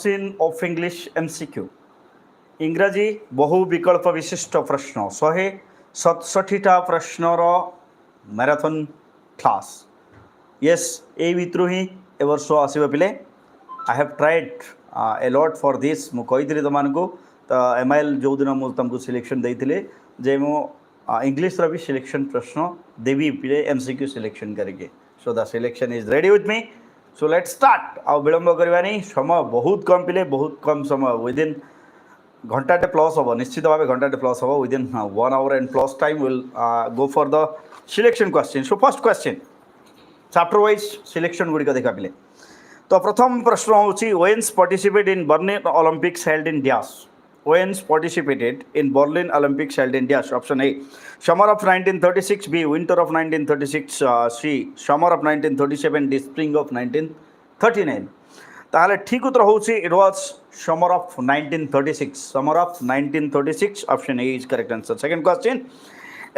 question of English MCQ. इंग्राजी बहु विकल्प विशिष्ट प्रश्न 167टा प्रश्नर मैराथन क्लास. यस ए भितर ही ए वर्ष आसो पिले. I have tried a lot for this. मु कही तुमको तो एमआईएल जो दिन मुझे तुमको सिलेक्शन देते जे मु इंग्लिश भी सिलेक्शन प्रश्न देवी पिले MCQ सिलेक्शन करके. So the selection is ready with me. So let start. आ विलंब करवानी समय बहुत कम पिले बहुत कम समय विदिन घंटाटे प्लस हम निश्चित भाव घंटाटे प्लस हम within 1 hour and plus time will go for the selection question. So first question chapter wise selection गुड़िक देखा पिले. तो प्रथम प्रश्न हूँ Owens participate in Berlin Olympics held in dash. Owens participated in Berlin Olympics held in dash. Option A summer of 1936, B winter of 1936, C summer of 1937, D spring of 1939. ताहले ठीक उत्तर होची it was summer of 1936. Summer of 1936 option A is correct answer. Second question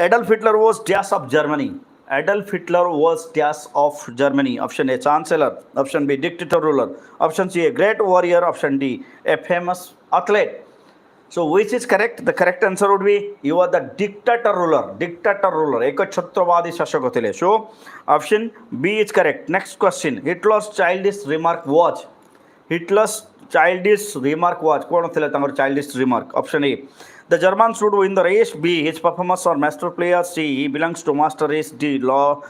Adolf Hitler was dash of Germany. Adolf Hitler was dash of Germany. Option A chancellor, option B dictator ruler, option C a great warrior, option D a famous athlete. So which is correct? The correct answer would be you are the dictator ruler. Dictator ruler ekachhatrabadi shasako thile. So option B is correct. Next question Hitler's childish remark was. Hitler's childish remark was kon thile tamar childish remark. Option A the Germans would win the race, B his performance or master player, C he belongs to master race, D long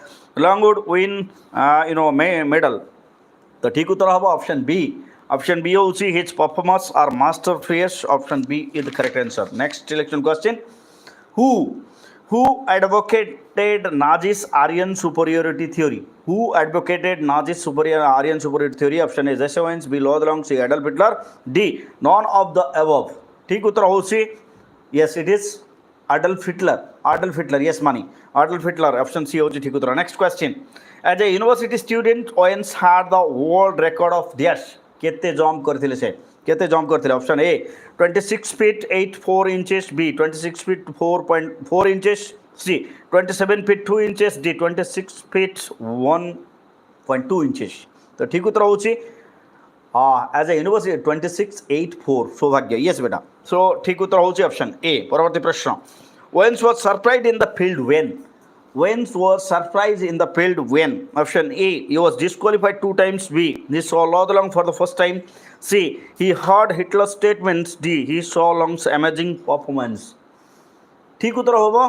would win medal. The ठीक उत्तर होगा option B. Option B होची his performance or master race. Option B is the correct answer. Next selection question who advocated Nazis Aryan superiority theory. Who advocated Nazis Aryan superiority theory? Option A Jesse Owens, B Lord Long, C Adolf Hitler, D none of the above. ठीक उत्तर होची yes it is Adolf Hitler. Adolf Hitler, yes money. Adolf Hitler, option C होची ठीक उत्तर. Next question as a university student Owens had the world record of dash. केते jump करथिले से केते jump करथिले. Option A 26 feet 8.4 inches, B 26 feet 4.4 inches, C 27 feet 2 inches, D 26 feet 1.2 inches. तो ठीक उत्तर होची as a university 26.84 सौभाग्य. yes बेटा. so ठीक उत्तर होची ऑप्शन ए. परवर्ती प्रश्न Waynes was surprised in the field when. Waynes was surprised in the field when. Option A he was disqualified 2 times, B he saw Lord Long for the first time, C he heard Hitler's statements, D he saw Long's amazing performance. ठीक उत्तर होगा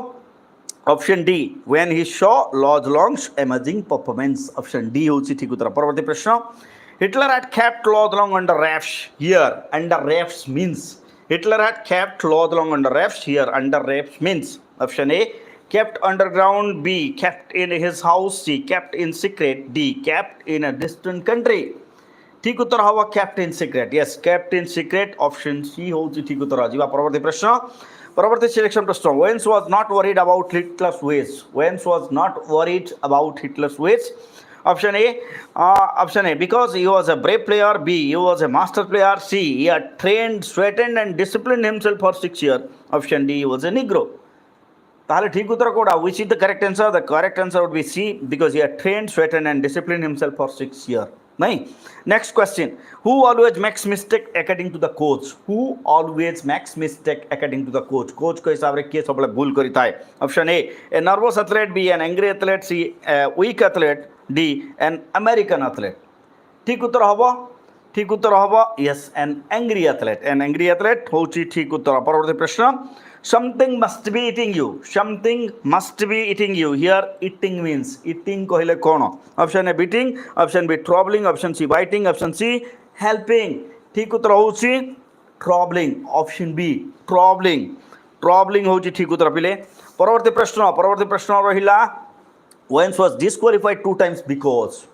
option D when he saw Lord Long's amazing performance. Option D होची ठीक उत्तर. परवर्ती प्रश्न Hitler had kept Lord Long under wraps. Here under wraps means Hitler had kept Lord Long under wraps. Here under wraps means option A kept underground, B kept in his house, C kept in secret, D kept in a distant country. ठीक उत्तर होगा kept in secret. yes kept in secret. Option C होची ठीक उत्तर. आजिबा परवर्ती प्रश्न. परवर्ती selection प्रश्न Waynes was not worried about Hitler's ways. Waynes was not worried about Hitler's ways. Option A because he was a brave player, B he was a master player, C he had trained, sweatened and disciplined himself for 6 years. Option D he was a Negro. ताहले ठीक उत्तर कोड़ा which is the correct answer? The correct answer would be C because he had trained, sweatened and disciplined himself for 6 years. नहीं. Next question who always makes mistake according to the coach. Who always makes mistake according to the coach. coach को हिसाब रे किए सबले भूल करिता है. Option A nervous athlete, B an angry athlete, C a weak athlete, D an American athlete. ठीक उत्तर होगा. ठीक उत्तर होगा yes an angry athlete. An angry athlete होची ठीक उत्तर. परवर्ती प्रश्न something must be eating you. Something must be eating you. Here eating means eating कहले कौन. Option A beating, option B troubling, option C biting, option C helping. ठीक उत्तर होची troubling. Option B troubling. troubling होची ठीक उत्तर पिले. परवर्ती प्रश्न रहिला Waynes was disqualified 2 times because.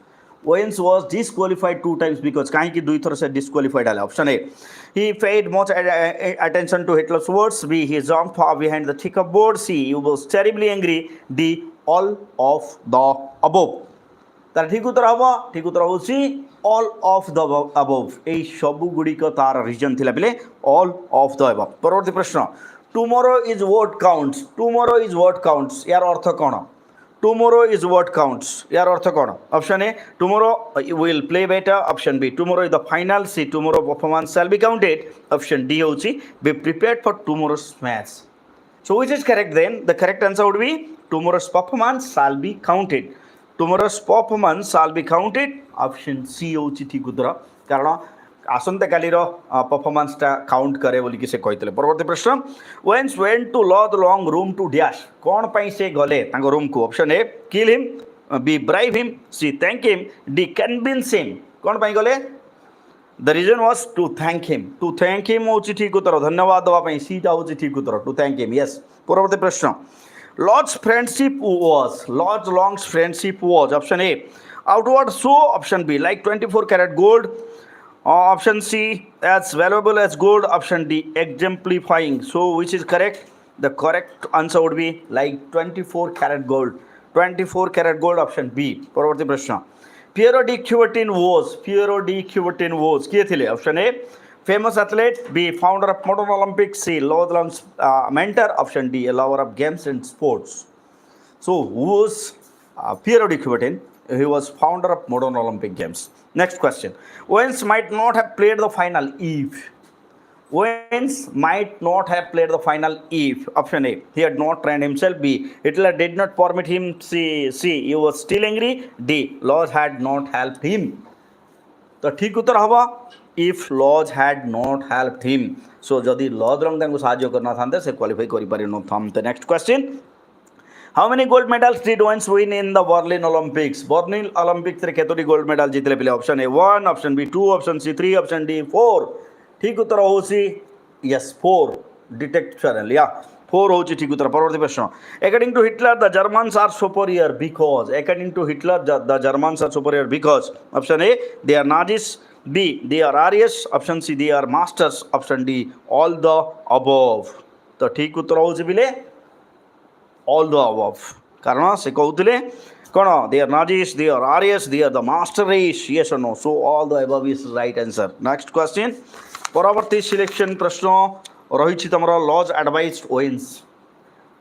Waynes was disqualified 2 times because कहीं की 2 थर से disqualified है. Option A he paid much attention to Hitler's words, B he jumped far behind the thick of board, C he was terribly angry, D all of the above. तार ठीक उत्तर होगा. ठीक उत्तर होची all of the above. এই সব গুড়িক তার রিজন थिला पिले all of the above. परवर्ती प्रश्न tomorrow is what counts. Tomorrow is what counts यार अर्थ कौन. tomorrow is what counts. यार अर्थ कौन? Option A tomorrow will play better. Option B tomorrow is the final. C tomorrow performance shall be counted. Option D होची be prepared for tomorrow's match. So which is correct then? The correct answer would be tomorrow's performance shall be counted. Tomorrow's performance shall be counted. Option C होची ठीक उत्तर, कारण आसंता कालीर परफॉर्मेंसटा count करे बोली कि से कहते। परवर्ती प्रश्न, Owens went to Luz the Long room to dash, कौन पाई से गले तांको रूम को? Option A kill him, B bribe him, C thank him, D convince him. कौन पाई गले? The reason was to thank him. To thank him होची ठीक उत्तर, धन्यवाद दवा पाई सी ता होची ठीक उत्तर, टू थैंक हिम। यस। परवर्ती प्रश्न, Luz's friendship was, Luz Long's friendship was, option A outward show, option B like 24 carat gold, option C as valuable as gold, option D exemplifying. So which is correct? The correct answer would be like 24 karat gold. 24 karat gold, option B. परवर्ती प्रश्न, Piero di Coubertin was, Piero di Coubertin was किए थे? Option A famous athlete, B founder of modern Olympics, C Lodland's mentor, option D a lover of games and sports. So who was Piero di Coubertin? He was founder of modern Olympic games. Next question, Owens might not have played the final if, Owens might not have played the final if, option A he had not trained himself, B Hitler did not permit him, C he was still angry, D laws had not helped him. तो ठीक उत्तर हवा if laws had not helped him. So जदि laws रंग तांको साहाय्य करना थांते से क्वालिफाई करि पारि न थांते। Next question, how many gold medals did Owens win in the Berlin Olympics? Berlin Olympics रे केतोटी गोल्ड मेडल जीतले पिले? Option A 1, option B 2, option C 3, option D 4। ठीक उत्तर होची यस 4, डिटेक्ट चैनल या 4 होची ठीक उत्तर। परवर्ती प्रश्न, according to Hitler the Germans are superior because, according to Hitler the Germans are superior because, option A they are Nazis, B they are Aryans, option C they are masters, option D all the above. तो ठीक उत्तर होची बिले all the above, कारण से कहते कौन? They are Nazis, they are Aryans, they are the master race, yes or no? So all the above is right answer. Next question, परवर्ती सिलेक्शन प्रश्न रही तुम Luz advised Owens,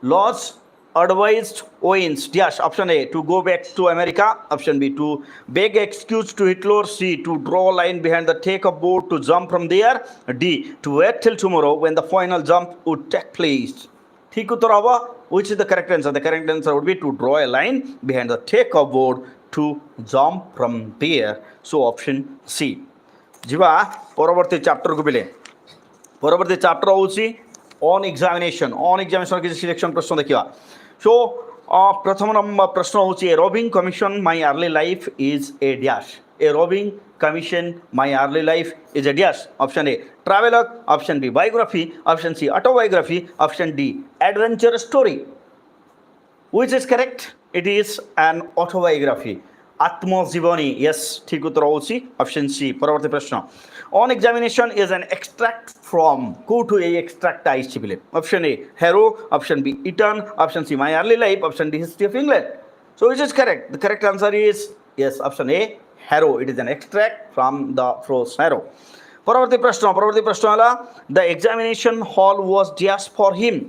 Luz advised Owens dash, option A to go back to America, option B to beg excuse to Hitler, C to draw line behind the take off board to jump from there, D to wait till tomorrow when the final jump would take place. ठीक उत्तर हवा which is the correct answer? The correct answer would be to draw a line behind the takeoff board to jump from there. So option C. जीवा परवर्ती chapter को बिले, परवर्ती chapter होची on examination, on examination के selection प्रश्न देखिवा। सो प्रथम नंबर प्रश्न होची a roving commission my early life is a dash, a roving commission my early life is a dash, option A travelogue, option B biography, option C autobiography, option D adventure story. Which is correct? It is an autobiography, आत्मजीवनी। Yes ठीक उत्तर होची option C. परवर्ती प्रश्न, on examination is an extract from, कोठु ए extract आइछि बिले? Option A Harrow, option B Eton, option C my early life, option D history of England. So which is correct? The correct answer is yes option A Harrow. It is an extract from the prose Harrow. परवर्ती प्रश्न वाला, the examination hall was just for him,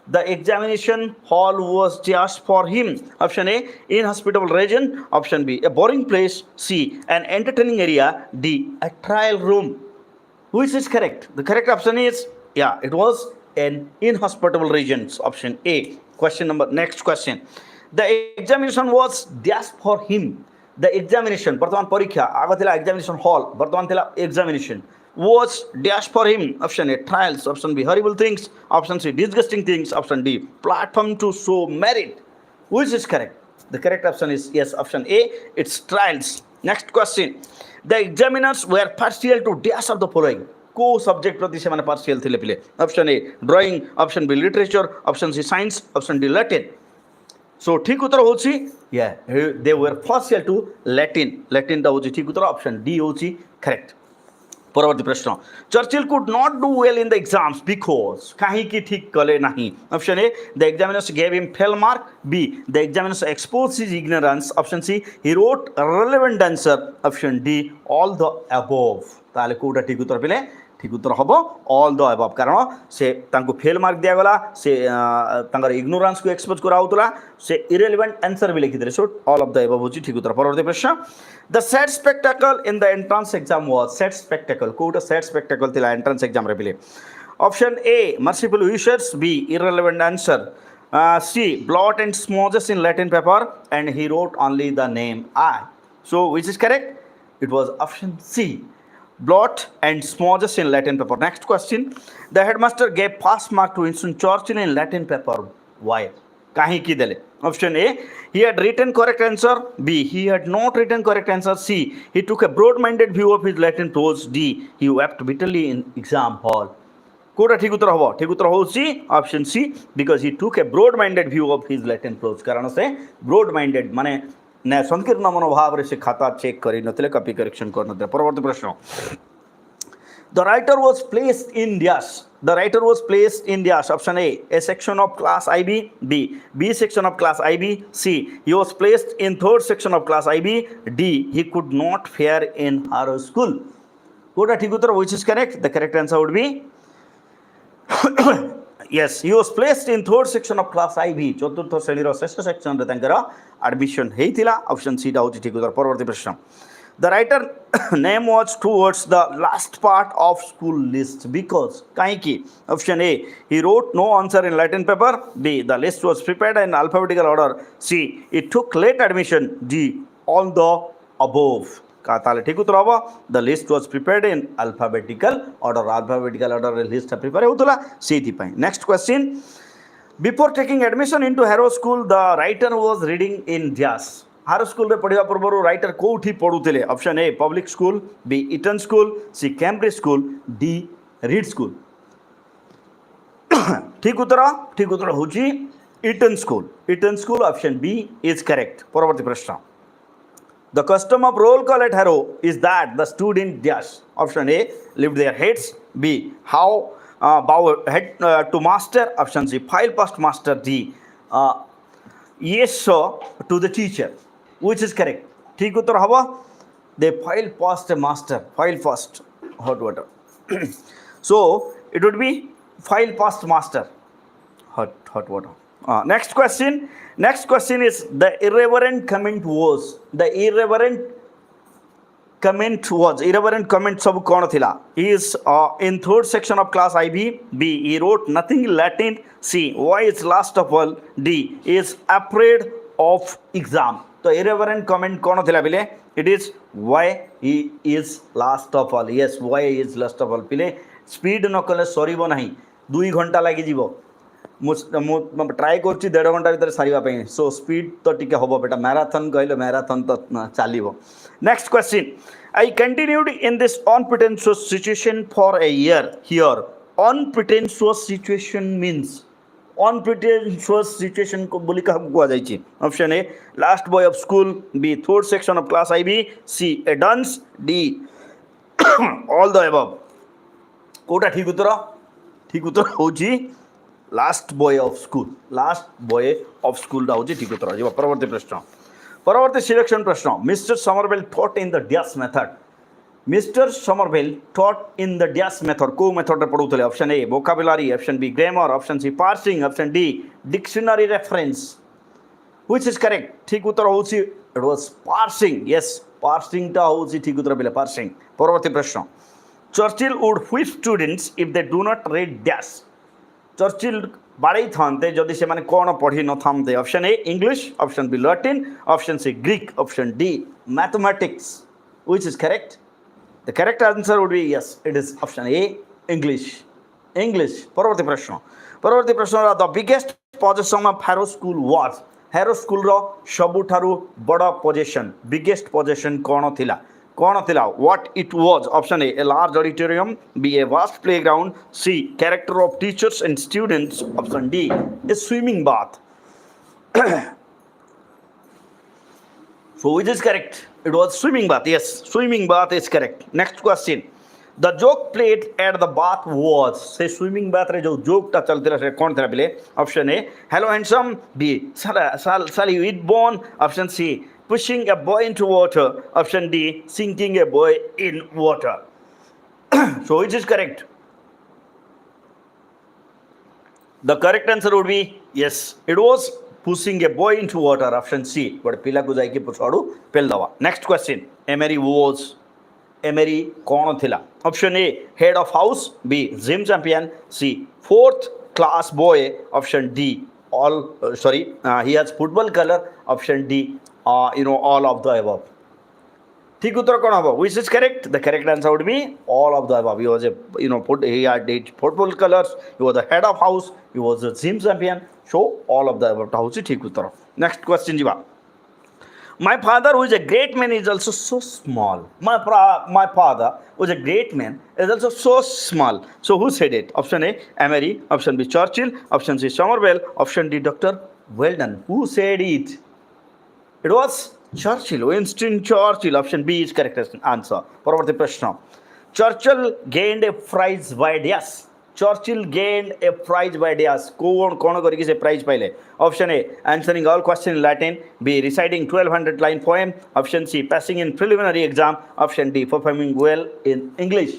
the examination hall was just for him, option A inhospitable region, option B a boring place, C an entertaining area, D a trial room. Which is correct? The correct option is it was an inhospitable region, option A. Question number, next question, the examination was just for him, the examination वर्तमान परीक्षा आगे थिला examination hall, वर्तमान थिला examination was dash for him, option A trials, option B horrible things, option C disgusting things, option D platform to show merit. Which is correct? The correct option is yes option A, it's trials. Next question, the examiners were partial to dash of the following, को subject प्रति से माने partial थिले पिले? Option A drawing, option B literature, option C science, option D Latin. So ठीक उत्तर होची they were partial to Latin, Latin टा होची ठीक उत्तर, ऑप्शन डी होची करेक्ट। परवर्ती प्रश्न, Churchill could not do well in the exams because, कहीं की ठीक कले नहीं, option A the examiners gave him fail mark, B the examiners exposed his ignorance, option C he wrote relevant answer, option D all the above. ताले कोटा ठीक उत्तर पिले? ठीक उत्तर हम ऑल द अबव कारण से फेल मार्क दिगला से इग्नोरेंस को एक्सपोज कराला से इरेलीवेंट आंसर भी लिखिदे so all of the above होची ठीक उत्तर परवर्ती प्रश्न the sad spectacle in the entrance exam was sad spectacle कोटा सैड स्पेक्टाकल थिला एंट्रेंस एग्जाम रे बिले option A merciful wishes B irrelevant answer C blot and smudges in Latin paper and he wrote only the name I so which is correct it was option C blot and smudges in Latin paper. Next question. The headmaster gave pass mark to Winston Churchill in Latin paper. Why? Kahi ki dele. Option A. He had written correct answer. B. He had not written correct answer. C. He took a broad-minded view of his Latin prose. D. He wept bitterly in exam hall. कोटा ठीक उत्तर हम ठीक उत्तर होची option C because he took a broad minded view of his Latin prose कारण से broad minded माने ने संकीर्ण मनोभाव रे से खाता चेक करी नथिले कॉपी करेक्शन कर नथिले परवर्ती प्रश्न the writer was placed in dash the writer was placed in dash option A section of class IB B section of class IB C he was placed in third section of class IB D he could not fare in her school कोटा ठीक उत्तर which is correct the correct answer would be yes he was placed in third section of class IB चतुर्थ श्रेणी रो श्रेष्ठ section रे तंकर admission हेतिला option C टा होची ठीक उत्तर परवर्ती प्रश्न the writer name was towards the last part of school list because काहे की option A he wrote no answer in Latin paper b the list was prepared in alphabetical order c it took late admission d all the above का ताले ठीक उत्तर हम the list was prepared in alphabetical order list prepare होतला सेति पई next question before taking admission into Harrow school the writer was reading in dash Harrow school रे पढ़िया पूर्व राइटर कोठी पढुथिले option A public school B Eton school C Cambridge school D Reed school ठीक उत्तर होची Eton school option B is correct परवर्ती प्रश्न The custom of roll call at Harrow is that the student dash. Option A, lift their heads. B, how bow head to master. Option C, file past master. D, yes sir to the teacher. Which is correct? ठीक उत्तर हवा. They file past master. File past hot water. So it would be file past master. Hot water. Next question is the irreverent comment सब कौन थिला is in third section of class IB B he wrote nothing in Latin C why is last of all D is afraid of exam तो irreverent comment कौन थिला बिले it is why he is last of all yes why he is last of all पिले speed न कले सरीबो नहीं 2 घंटा लागि जीवो ट्राए कर 1.5 घंटा भर सारे सो स्पीड तो टी हम बेटा मैराथन कहले मैराथन तो चलो next question I continued in this unpretentious situation for a year here unpretentious situation means unpretentious situation को बोली क्या कह जाए option A last boy of school B third section of class IB C a dance D all the above कोटा ठीक उत्तर होची last boy of school होची ठीक उत्तर जी परवर्ती प्रश्न परवर्ती सिलेक्शन प्रश्न mister Somervell thought in the dash method mister Somervell thought in the dash method को मेथड रे पढुतले option A vocabulary option B grammar option C parsing option D dictionary reference which is correct ठीक उत्तर होची it was parsing yes parsing टा होची ठीक उत्तर बिले पार्सिंग परवर्ती प्रश्न Churchill would whip students if they do not read dash Churchill बाड़े था जदि से माने कौन पढ़ी न था option A English option B Latin option C Greek option D mathematics which is correct the correct answer would be yes it is option A English परवर्ती प्रश्न the biggest position of Harrow school was Harrow school रो सबुठारु बड़ position biggest position कौन थिला what it was option A large auditorium B a vast playground C character of teachers and students option D a swimming bath so which is correct it was swimming bath yes swimming bath is correct next question the joke played at the bath was say swimming bath रे जो joke टा चलते रहे कौन था बिले option A hello handsome B shall you eat bone option C pushing a boy into water option D sinking a boy in water So which is correct? The correct answer would be yes. It was pushing a boy into water. Option C. But pila ko jaiki puchadu pel dawa. Next question. Emery was. Emery कौन थिला? Option A. Head of house. B. Gym champion. C. Fourth class boy. Option D. He has football color. Option D. All of the above. ठीक उत्तर कौन होगा? Which is correct? The correct answer would be all of the above. He was he had football colors. He was the head of house. He was a gym champion. So all of the above होची ठीक उत्तर. Next question जीवा. My father, who is a great man, is also so small. My father, who is a great man, is also so small. So who said it? Option A, Emery. Option B, Churchill. Option C, Somerville. Option D, Dr. Weldon. Who said it? It was Churchill, Winston Churchill. Option B is correct answer. Parvarti Prashna. Churchill gained a prize by yes. Churchill gained a prize by yes. कौन करके से prize पाइले? Option A, answering all questions in Latin. B, reciting 1200 line poem. Option C, passing in preliminary exam. Option D, performing well in English.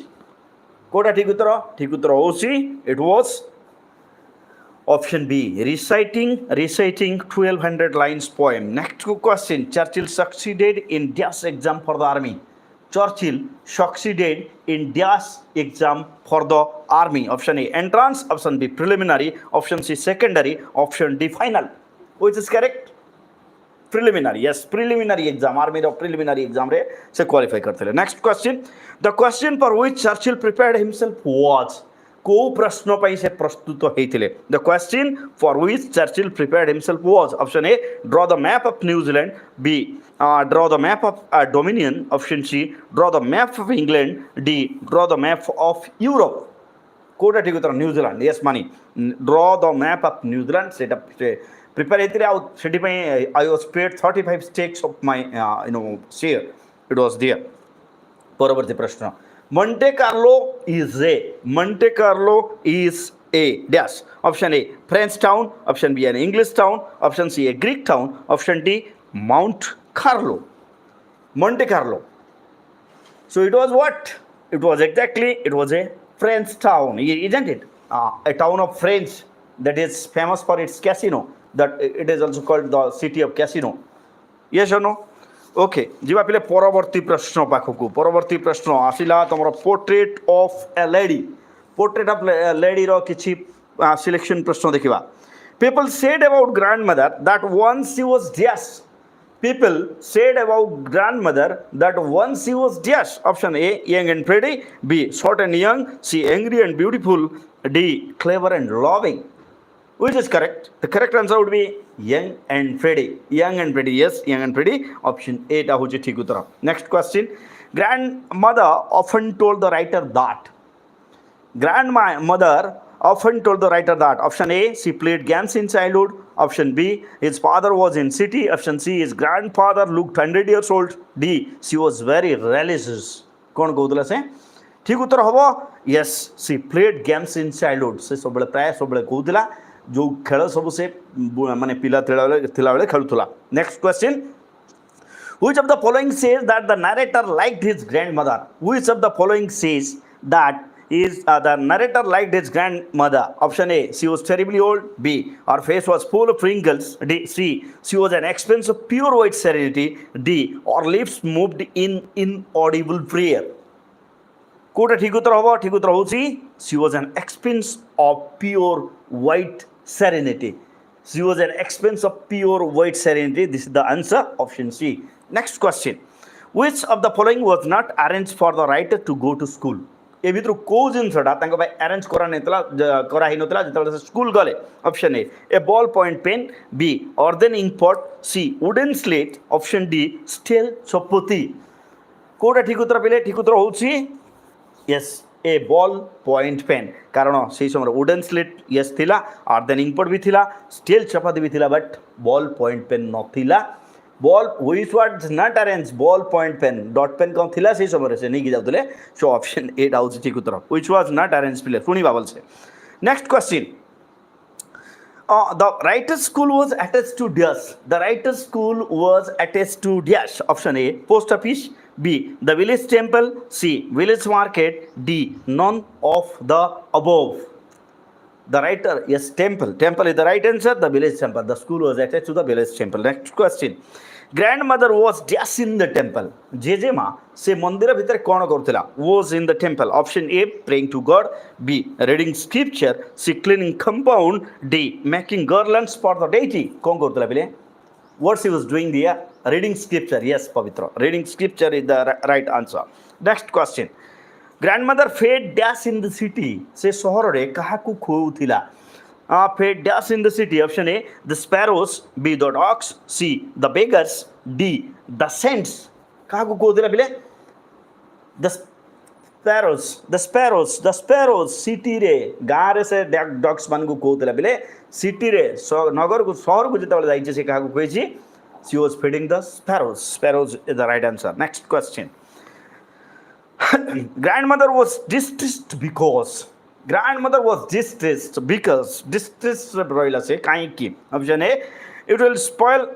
Kota ठीक उत्तर? ठीक उत्तर होसी. It was option B, reciting 1200 lines poem. Next question. Churchill succeeded in dash exam for the army. Churchill succeeded in dash exam for the army. Option A, entrance. Option B, preliminary. Option C, secondary. Option D, final. Which is correct? Preliminary. Yes, preliminary exam. Army of preliminary exam re se qualify karte le. Next question. The question for which Churchill prepared himself was. को प्रश्न पाई से प्रस्तुत होइथिले. The question for which Churchill prepared himself was. Option A, draw the map of New Zealand. B, draw the map of Dominion. Option C, draw the map of England. D, draw the map of Europe. कोटा ठीक उत्तर new Zealand. Yes, money. Draw the map of New Zealand. सेटा prepare हेतिरे आउ सेटी पई I was paid 35 stakes of my share. It was there. परवर्ती प्रश्न. Monte Carlo is a dash. Option A, French town. Option B, an English town. Option C, a Greek town. Option D, Mount Carlo. Monte Carlo. So it was what? It was a French town, isn't it? A town of France that is famous for its casino. That it is also called the city of casino. Yes or no? Okay जीवा पिले परवर्ती प्रश्न पाखकू. परवर्ती प्रश्न आसिला तुम portrait of a lady रो किछि सिलेक्शन प्रश्न देखिबा. People said about grandmother that once she was dash. People said about grandmother that once she was dash. Option A, young and pretty. B, short and young. C, angry and beautiful. D, clever and loving. Which is correct? The correct answer would be young and pretty. Young and pretty. Yes, young and pretty. Option A ta hoche thik uttara. Next question. Grandmother often told the writer that. Grandmother often told the writer that. Option A, she played games in childhood. Option B, his father was in city. Option C, his grandfather looked 100 years old. D, she was very religious. कौन कहूला से? ठीक उत्तर हबो. Yes, she played games in childhood. से सबले प्राय सबले कहूला जो खेल सब से माने पिला थिला बेले खेलुथला. Next question. Which of the following says that the narrator liked his grandmother? Which of the following says that the narrator liked his grandmother? Option A, she was terribly old. B, her face was full of wrinkles. D, C, she was an expanse of pure white serenity. D, her lips moved in inaudible prayer. कोटा ठीक उत्तर होबो. ठीक उत्तर होची she was an expanse of pure white serenity. She was an expanse of pure white serenity. This is the answer. Option C. Next question. Which of the following was not arranged for the writer to go to school? ए भितर को जिनसटा तांको भाई arrange करा नेतला करा हि नतला जेतबे से school गले. Option A ball point pen. B, earthen ink pot. C, wooden slate. Option D, steel chapati. कोटा ठीक उत्तर पेले. ठीक उत्तर होची yes, a ball point pen. कारण से समय वुडन स्लेट यस थिला, अर्धन इंकपॉट भी थिला, स्टील चपाती भी थिला, बट बॉल पॉइंट पेन नथिला. Ball which was not arrange ball point pen dot pen कौन थिला से समय से नहीं जाउतले. सो ऑप्शन ए आउच ठीक उत्तर. व्हिच वाज नॉट अरेंज पिले सुनी बाबल से. Next question. The writer's school was attached to dash. The writer's school was attached to dash. Option A, post office. B. The village temple. C. Village market. D. None of the above. The writer, yes, temple. Temple is the right answer. The village temple. The school was attached to the village temple. Next question. Grandmother was dash in the temple. Jejema se mandir bhitar kon karutila? Was in the temple. Option A, praying to God. B, reading scripture. C, cleaning compound. D, making garlands for the deity. Kon karutila bile? What she was doing there? Reading scripture. Yes, Pavitra. Reading scripture is the right answer. Next question. Grandmother fed dash in the city. Se sohore kahaku khouthila? Fed dash in the city. Option A, the sparrows. B, the dogs. C, the beggars. D, the saints. Kahaku khouthila bile? The sparrows. The sparrows. The sparrows. City re gaare se dogs man ku khouthila bile? City re nagar ku sohor ku jetabale jaiche se kahaku khoichi? She was feeding the sparrows. Sparrows is the right answer. Next question. Grandmother was distressed because. Grandmother was distressed because. Distressed roila se kaiki. Option A, it will spoil.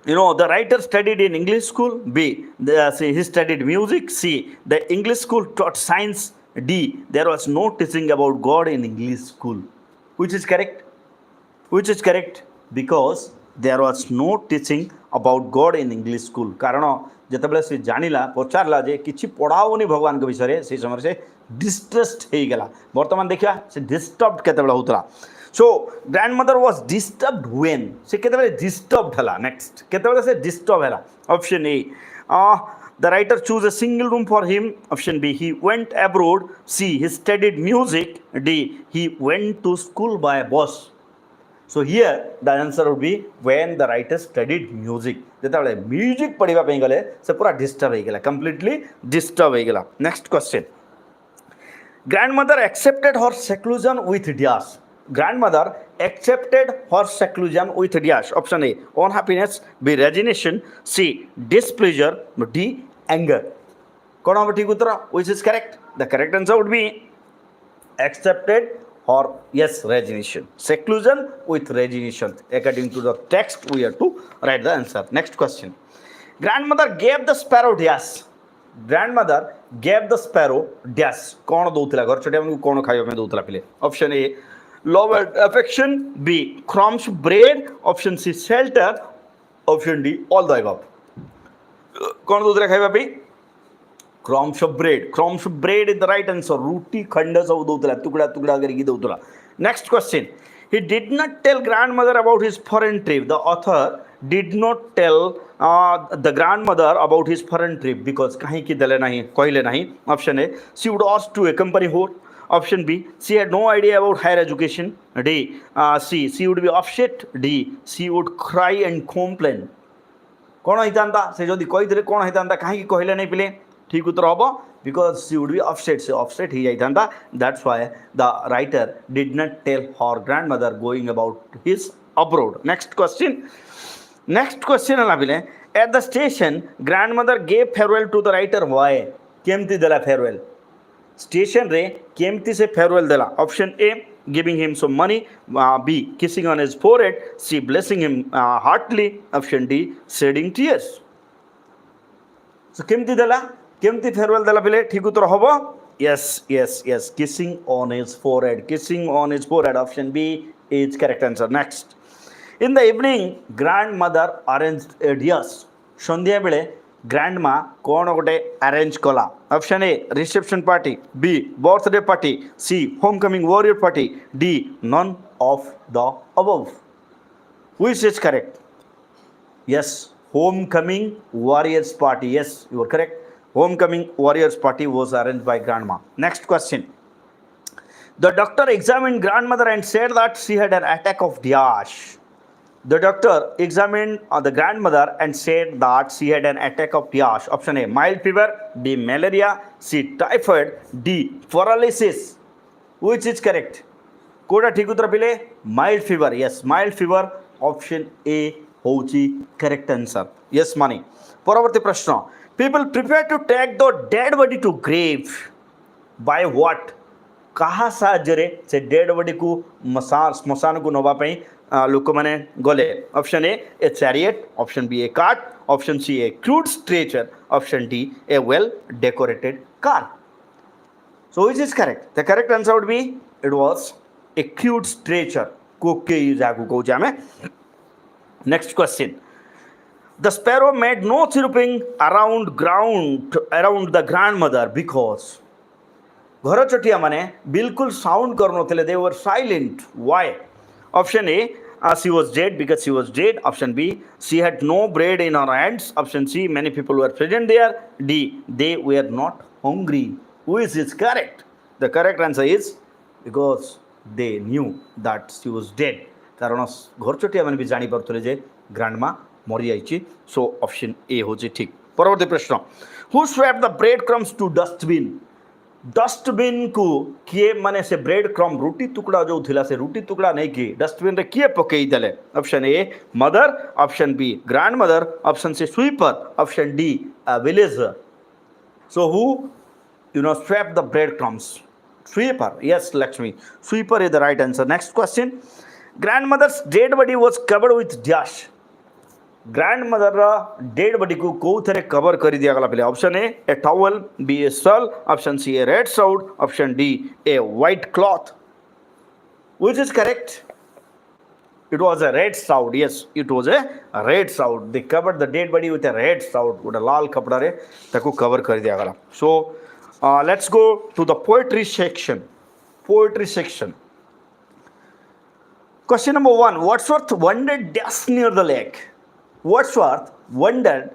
The writer studied in English school. B, he studied music. C, the English school taught science. D, there was no teaching about God in English school. Which is correct? Which is correct? Because there was no teaching about God in English school. କାରଣ ଯେତେବେଳେ ସେ ଜାଣିଲା ପଚାରିଲା ଯେ କିଛି ପଢ଼ାଉନି ଭଗବାନଙ୍କ ବିଷୟରେ ସେହି ସମୟରେ ସେ ଡିଷ୍ଟ୍ରେସ୍ଡ ହେଇଗଲା। ବର୍ତ୍ତମାନ ଦେଖିବା ସେ ଡିଷ୍ଟର୍ବ କେତେବେଳେ ହେଉଥିଲା। ସୋ ଗ୍ରାଣ୍ଡମଦର ୱାଜ୍ ଡିଷ୍ଟର୍ବଡ ହ୍ୱେନ୍ ସେ କେତେବେଳେ ଡିଷ୍ଟର୍ବଡ ହେଲା। ନେକ୍ସଟ କେତେବେଳେ ସେ ଡିଷ୍ଟର୍ବ ହେଲା। Option A, the writer chose a single room for him. Option B, he went abroad. C, he studied music. D, he went to school by a bus. So here the answer would be when the writer studied music. ଯେତେବେଳେ music ପଢ଼ିବା ପାଇଁ ଗଲେ ସେ ପୁରା disturb ହେଇଗଲା, completely disturb ହେଇଗଲା। Next question. Grandmother accepted her seclusion with dash. Grandmother accepted her seclusion with dash. Option A, unhappiness. B, resignation. C, displeasure. D, anger. कौन होगा ठीक उत्तर? Which is correct? The correct answer would be accepted or yes, resignation. Seclusion with resignation. According to the text, we have to write the answer. Next question. Grandmother gave the sparrow dash. Grandmother gave the sparrow dash. कौन दौतला घर छोटे हमको कौन खाइयो में दौतला पिले? Option A, love and affection. B, crumbs bread. Option C, shelter. Option D, all the above. कौन दौतला खाइबा पे? Crumbs of bread. Crumbs of bread is the right answer. Rooti khanda सब दौतला टुकड़ा टुकड़ा करके दौतला. Next question. He did not tell grandmother about his foreign trip. The author did not tell the grandmother about his foreign trip because कहीं की दले नहीं कोईले नहीं. Option A, she would ask to accompany her. Option B, she had no idea about higher education. D, C, she would be upset. D, she would cry and complain. कौन हितांता से जो कोई तेरे कौन हितांता कहीं की कोईले नहीं पिले ठीक उत्तर होगा because she would be upset. से upset he जाइतांता. That's why the writer did not tell her grandmother going about his abroad. Next question. Next question है ना पिले. At the station, grandmother gave farewell to the writer. Why? केमती दिला farewell. Station रे केमती से farewell दिला. Option A, giving him some money. B, kissing on his forehead. C, blessing him heartily. Option D, shedding tears. So केमती दिला केमती farewell दिला पिले ठीक उत्तर होगा. Yes, kissing on his forehead. Kissing on his forehead. Option B is correct answer. Next. In the evening, grandmother arranged a dish. ସନ୍ଧ୍ୟା ବେଳେ grandma କ'ଣ ଗୋଟେ arrange କଲା. Option A, reception party. B, birthday party. C, homecoming warrior party. D, none of the above. Which is correct? Yes, homecoming warriors party. Yes, you are correct. Homecoming warriors party was arranged by grandma. Next question. The doctor examined grandmother and said that she had an attack of dash. The doctor examined the grandmother and said that she had an attack of dash. Option A, mild fever. B, malaria. C, typhoid. D, paralysis. Which is correct? कोड़ा ठीक उत्तर पिले mild fever. Yes, mild fever. Option A होची correct answer. Yes, money. परवर्ती प्रश्न. People prepare to take the dead body to grave. By what? କାହା ସାହାଯ୍ୟରେ ସେ dead ବଡିକୁ ଶ୍ମଶାନକୁ ନେବା ପାଇଁ ଲୋକମାନେ ଗଲେ? Option A chariot, option B A cart, option C A crude stretcher, option D A well decorated car. So which is correct? The correct answer would be it was a crude stretcher. कोके जागु कहूँ आमे. Next question. The sparrow made no chirping around the grandmother because घर चटिया माने बिल्कुल sound करनोथिले. They were silent. Why? Option A, she was dead because she was dead. Option B, she had no bread in her hands. Option C, many people were present there. D, they were not hungry. Who is this correct? The correct answer is because they knew that she was dead. कारण घर चटिया माने भी जानी पारथले जे ग्रांडमा मरी जाइछि. So option A होछि ठीक. परवर्ती प्रश्न. Who swept the bread crumbs to dustbin? Dustbin को किए माने से ब्रेड क्रम रुटी टुकड़ा जो थिला से रुटी टुकड़ा नहीं की डस्टबिन रे किए पकई देले? Option A mother, option B grandmother, option C sweeper, option D villager. So who swept the bread crumbs? Sweeper. Yes, Lakshmi. Sweeper is the right answer. Next question. Grandmother's dead body was covered with dash. Grandmother dead body को कौन cover कर दिया गला पहले? Option A towel, B a shawl, option C a red shroud, option D a white cloth. Which is correct? It was a red shroud. Yes, it was a red shroud. They covered the dead body with a red shroud. गोटे लाल कपड़ा रे ताको cover कर दिया गला. So let's go to the poetry section. Poetry section. Question number 1. Wordsworth wandered dash near the lake. Wordsworth wandered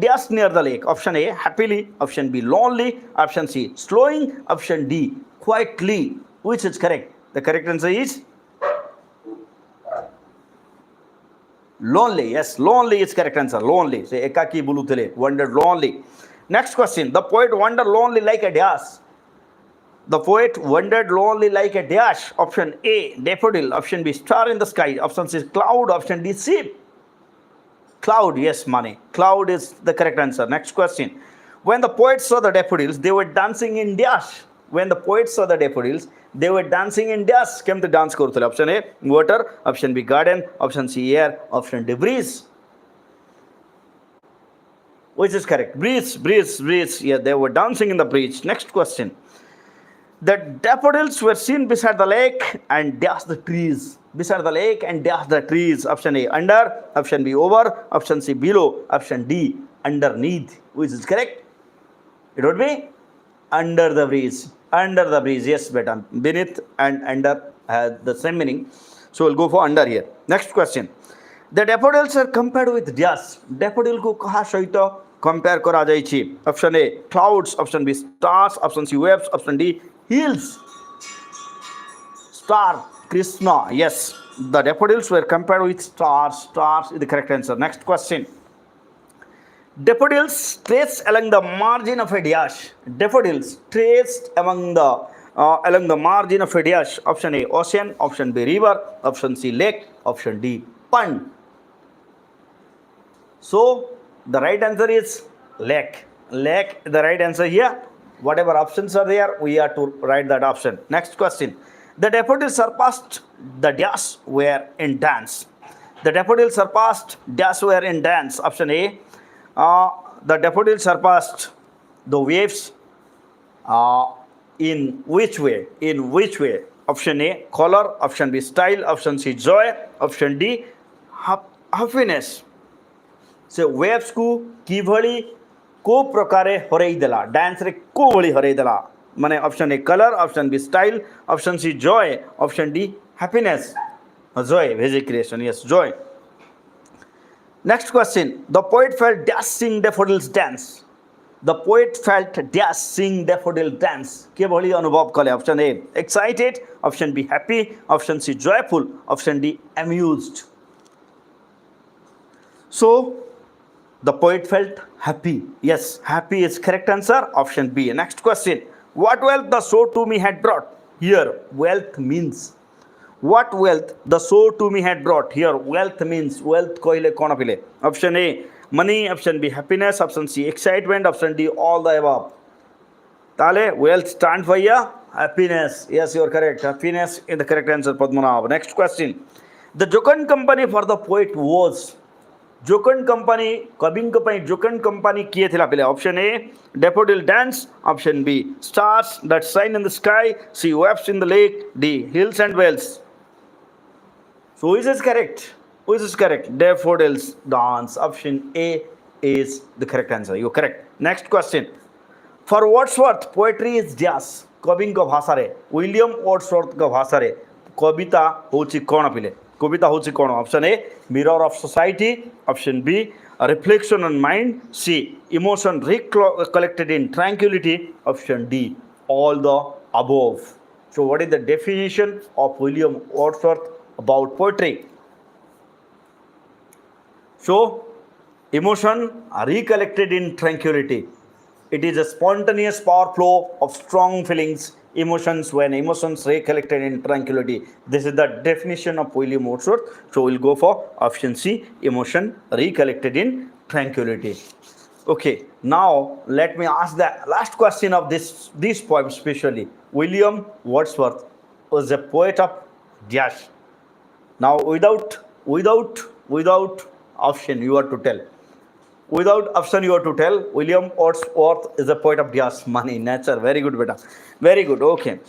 dash near the lake. Option A happily, option B lonely, option C slowing, option D quietly. Which is correct? The correct answer is lonely. Yes, lonely is correct answer. Lonely. Say ekaki bulutele. Wandered lonely. Next question. The poet wandered lonely like a dash. The poet wandered lonely like a dash. Option A daffodil, option B star in the sky, option C cloud, option D sheep. Cloud. Yes, money. Cloud is the correct answer. Next question. When the poets saw the daffodils, they were dancing in dash. When the poets saw the daffodils, they were dancing in dash. केमते dance करथले? Option A water, option B garden, option C air, option D breeze. Which is correct? Breeze, breeze, breeze. Yeah, they were dancing in the breeze. Next question. The daffodils were seen beside the lake and dash the trees. Beside the lake and dash the trees. Option A under, option B over, option C below, option D underneath. Which is correct? It would be under the breeze. Under the breeze. Yes, beta. Beneath and under has the same meaning. So we'll go for under here. Next question. The daffodils are compared with dash. Daffodil को कहा सहित compare करा जाइछि? Option A clouds, option B stars, option C waves, option D hills. Star, Krishna. Yes, the daffodils were compared with stars. Stars is the correct answer. Next question. Daffodils traced along the margin of a dash. Daffodils traced along the margin of a dash. Option A ocean, option B river, option C lake, option D pond. So the right answer is lake. Lake is the right answer here. Whatever options are there, we have to write that option. Next question. The daffodils surpassed the dash were in dance. The daffodils surpassed dash were in dance. Option A. The daffodils surpassed the waves in which way? In which way? Option A color, option B style, option C joy, option D happiness. So waves को किभली को प्रकारे हरई देला? Dance रे को भली हरई देला? माने option A colour, option B style, option C joy, option D happiness. Joy, was creation. Yes, joy. Next question. The poet felt dash sing daffodils dance. The poet felt dash sing daffodil dance. के भली अनुभव कले? Option A excited, option B happy, option C joyful, option D amused. So the poet felt happy. Yes, happy is correct answer. Option B. Next question. What wealth the sow to me had brought? Here, wealth means. What wealth the sow to me had brought? Here, wealth means. Wealth koile kona pile? Option A, money. Option B, happiness. Option C, excitement. Option D, all the above. Tale, wealth stand for here. Happiness. Yes, you are correct. Happiness is the correct answer, Padmanabh. Next question. The Jokand company for the poet was Jokand company, कविंक ପାଇଁ Jokand company किए थिला पहले option A daffodil dance, option B stars that shine in the sky, C waves in the lake, D hills and wells. So which is correct? Which is correct? Daffodils dance. Option A is the correct answer. You are correct. Next question. For Wordsworth, poetry is jazz. कविंक भाषा रे William Wordsworth का भाषा रे कविता होची कोन पिले कविता होची कोन option A mirror of society option B reflection on mind C emotion recollected in tranquillity option D all the above so what is the definition of William Wordsworth about poetry so emotion recollected in tranquility. It is a spontaneous power flow of strong feelings, emotions when emotions recollected in tranquility. This is the definition of William Wordsworth. So we'll go for option C, emotion recollected in tranquility. Okay, now let me ask the last question of this poem specially. William Wordsworth was a poet of jazz. Now without option you are to tell. Without option, you are to tell. William Wordsworth is a poet of jazz. Money, nature. Very good, beta. Very good. Okay.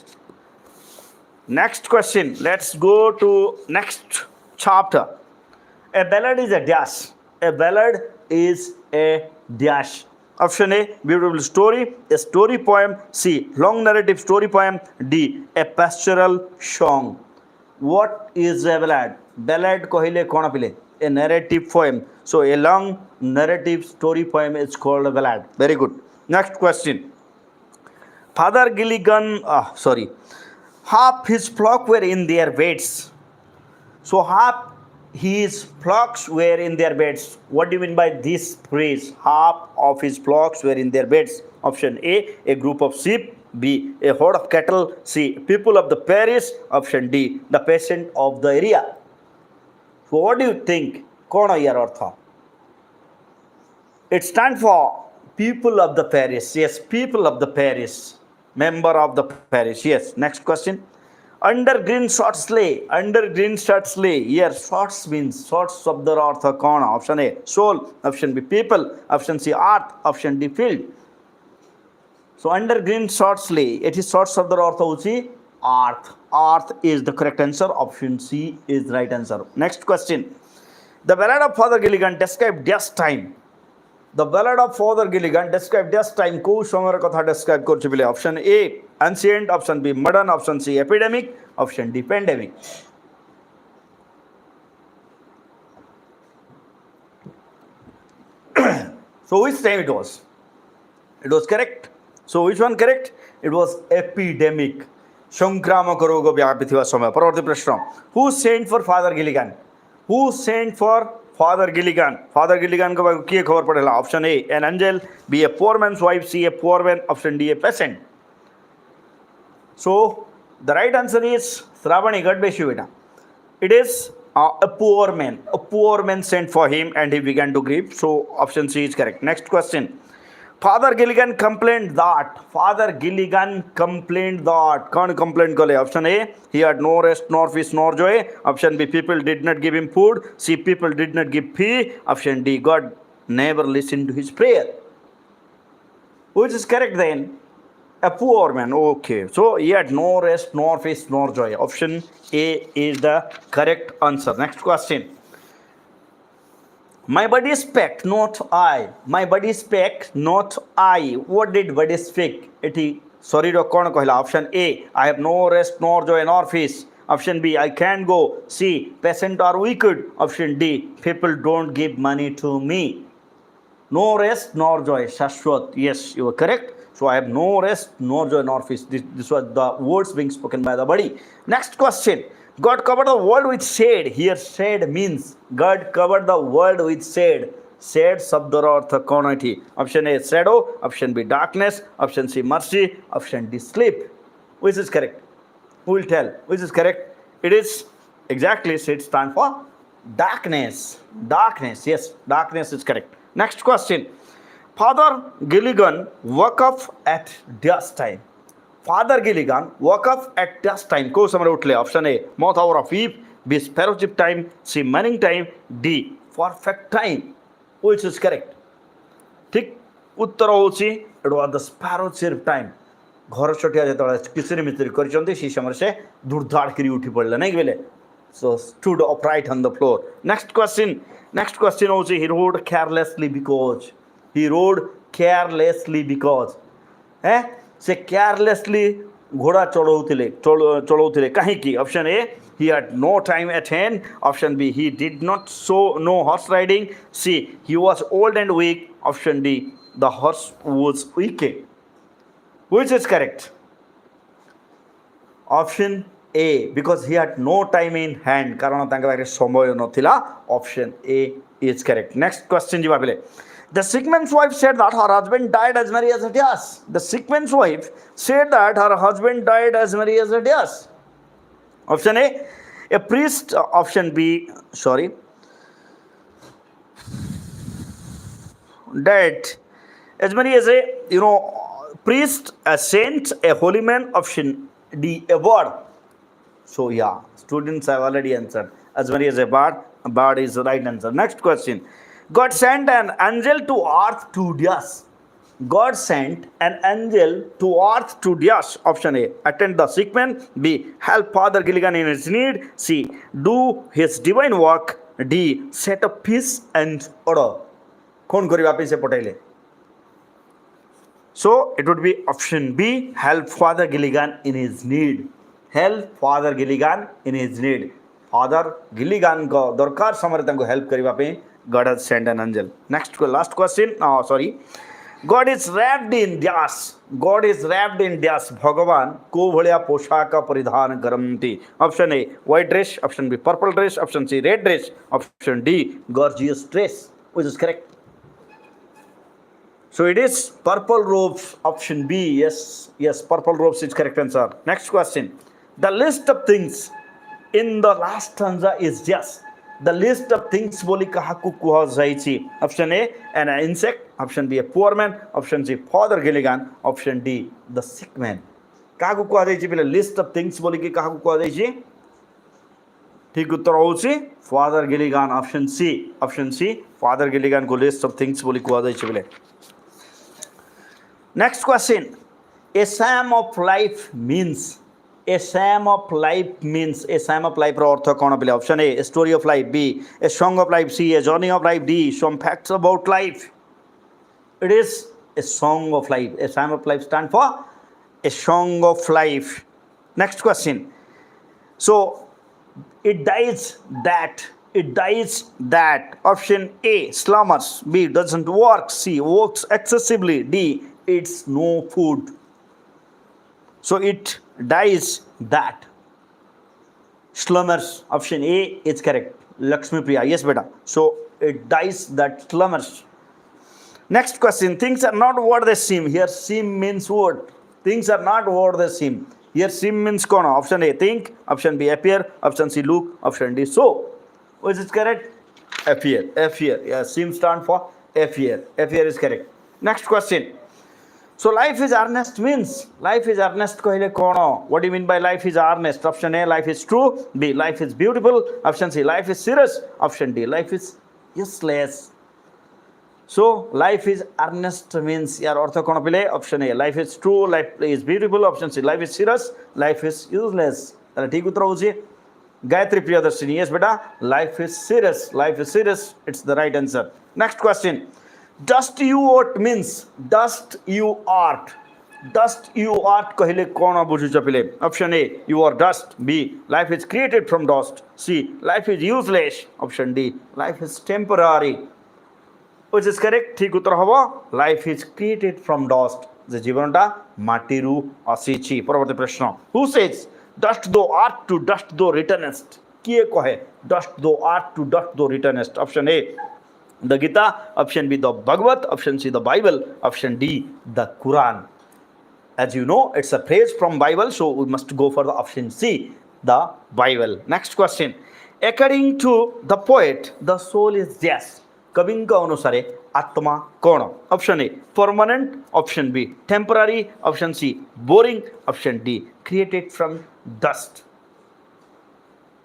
Next question. Let's go to next chapter. A ballad is a dash. A ballad is a dash. Option A, beautiful story. A story poem. C, long narrative story poem. D, a pastoral song. What is a ballad? Ballad कहले कौन पिले? A narrative poem. So a long narrative story poem is called a ballad. Very good. Next question. Father Gilligan, half his flock were in their beds. So half his flocks were in their beds. What do you mean by this phrase? Half of his flocks were in their beds. Option A, a group of sheep. B, a herd of cattle. C, people of the parish. Option D, the peasant of the area. So what do you think? कौन है यार अर्थ? It stands for people of the parish. Yes, people of the parish. Member of the parish. Yes. Next question. Under green short sleigh. Under green short sleigh. Here shorts means shorts of the अर्थ कौन? Option A, soul. Option B, people. Option C, earth. Option D, field. So under green short sleigh, it is shorts of the अर्थ होची earth. Earth is the correct answer. Option C is the right answer. Next question. The ballad of Father Gilligan described dash time. The ballad of Father Gilligan described dash time. को समय कथा describe करछि बिले. Option A, ancient. Option B, modern. Option C, epidemic. Option D, pandemic. So which time it was? It was correct. So which one correct? It was epidemic. संक्रामक रोग व्यापिथिवा समय. परवर्ती प्रश्न. Who sent for Father Gilligan? Who sent for Father Gilligan? Father Gilligan को किए खबर पड़ेला. Option A, an angel. B, a poor man's wife. C, a poor man. Option D, a peasant. So the right answer is Shravani Gadbeshi beta. It is a poor man. A poor man sent for him and he began to grieve. So option C is correct. Next question. Father Gilligan complained that. Father Gilligan complained that. कौन complaint कले? Option A, he had no rest nor peace nor joy. Option B, people did not give him food. C, people did not give fee. Option D, God never listened to his prayer. Which is correct then? A poor man. Okay. So he had no rest nor peace nor joy. Option A is the correct answer. Next question. My body spake, not I. My body spake, not I. What did body speak? Eti sorry ro kon कहला. Option A, I have no rest nor joy nor peace. Option B, I can't go. C, peasant are wicked. Option D, people don't give money to me. No rest nor joy. Shashwat. Yes, you are correct. So I have no rest nor joy nor peace. This was the words being spoken by the body. Next question. God covered the world with shade. Here shade means God covered the world with shade. Shade शब्द रो अर्थ कौन है? Option A, shadow. Option B, darkness. Option C, mercy. Option D, sleep. Which is correct? Who will tell? Which is correct? It is exactly shade stand for darkness. Darkness. Yes, darkness is correct. Next question. Father Gilligan woke up at dusk time. Father Gilligan woke up at that time. को समय उठले? Option A, mouth hour of eve. B, sparrowship time. C, morning time. D, perfect time. Which is correct? ठीक उत्तर होची it was the स्पैरोशिप time. घर छटिया जेतବେଳେ किचरी मिचरी करचंती सी समय से धुड़धाड़ करी उठी पड़ले नहीं बेले. So stood upright on the floor. Next question होची he rode carelessly because. He rode carelessly because. हैं से carelessly घोड़ा चढ़ौथिले कहीं की. Option A, he had no time at hand. Option B, he did not know horse riding. C, he was old and weak. Option D, the horse was weak. Which is correct? Option A, because he had no time in hand. कारण तांका पाखरे समय नथिला. Option A is correct. Next question जिबा बेले. The Sickman's wife said that her husband died as merry as a deas. The Sickman's wife said that her husband died as merry as a deas. Option A priest. Option B, died as merry as a priest, a saint, a holy man. Option D, a bird. So yeah, students have already answered. As merry as a bird. A bird is the right answer. Next question. God sent an angel to earth to Dias. God sent an angel to earth to Dias. Option A, attend the sick man. B, help Father Gilligan in his need. C, do his divine work. D, set up peace and order. कौन करी वापिस से पटेले? So it would be option B, help Father Gilligan in his need. Help Father Gilligan in his need. Father Gilligan को दरकार समय तंको help करी वापे God has sent an angel. Last question. God is wrapped in Dias. God is wrapped in Dias. भगवान को भलिया पोशाक परिधान करन्ति. Option A, white dress. Option B, purple dress. Option C, red dress. Option D, gorgeous dress. Which is correct? So it is purple robes. Option B. Yes, purple robes is correct answer. Next question. The list of things in the last stanza is Dias. The list of things बोली काहाकू कुहा जाइछि. Option A, an insect. Option B, a poor man. Option C, Father Gilligan. Option D, the sick man. काहाकू कुहा जाइछि पहिले list of things बोली कि काहाकू कुहा जाइछि. ठीक उत्तर होछि Father Gilligan. Option C, Father Gilligan को list of things बोली कुहा जाइछि पहिले. Next question. A psalm of life means. A psalm of life means. A psalm of life ro artha kona bile? Option A, story of life. B, a song of life. C, a journey of life. D, some facts about life. It is a song of life. A psalm of life stand for a song of life. Next question. So it dies that. Option A, slumbers. B, doesn't work. C, works excessively. D, eats no food. So it dies that. Slumbers. Option A is correct. Lakshmi Priya. Yes, beta. So it dies that slumbers. Next question. Things are not what they seem. Here seem means what? Things are not what they seem. Here seem means kona. Option A, think. Option B, appear. Option C, look. Option D, so. Which is correct? Appear. Yeah, seem stand for appear. Appear is correct. Next question. So life is earnest means. Life is earnest कहले कौन? What do you mean by life is earnest? Option A, life is true. B, life is beautiful. Option C, life is serious. Option D, life is useless. So life is earnest means यार अर्थ कौन पहिले? Option A, life is true. Life is beautiful. Option C, life is serious. Life is useless. ताले ठीक उत्तर होची Gayatri Priyadarshini. Yes बेटा, life is serious. Life is serious. It's the right answer. Next question. Dust you art means. Dust you art कहले कौन बुझुछ पहिले? Option A, you are dust. B, life is created from dust. C, life is useless. Option D, life is temporary. Which is correct? ठीक उत्तर हबो life is created from dust. जे जीवनटा माटीरू आसीछि. परवर्ती प्रश्न. Who says dust thou art to dust thou returnest? किए कहे dust thou art to dust thou returnest? Option A, the Gita. Option B, the Bhagavad. Option C, the Bible. Option D, the Quran. As you know, it's a phrase from Bible, so we must go for the option C, the Bible. Next question. According to the poet, the soul is Dias. कविंका अनुसारे आत्मा कौन option A permanent option B temporary option C boring option D created from dust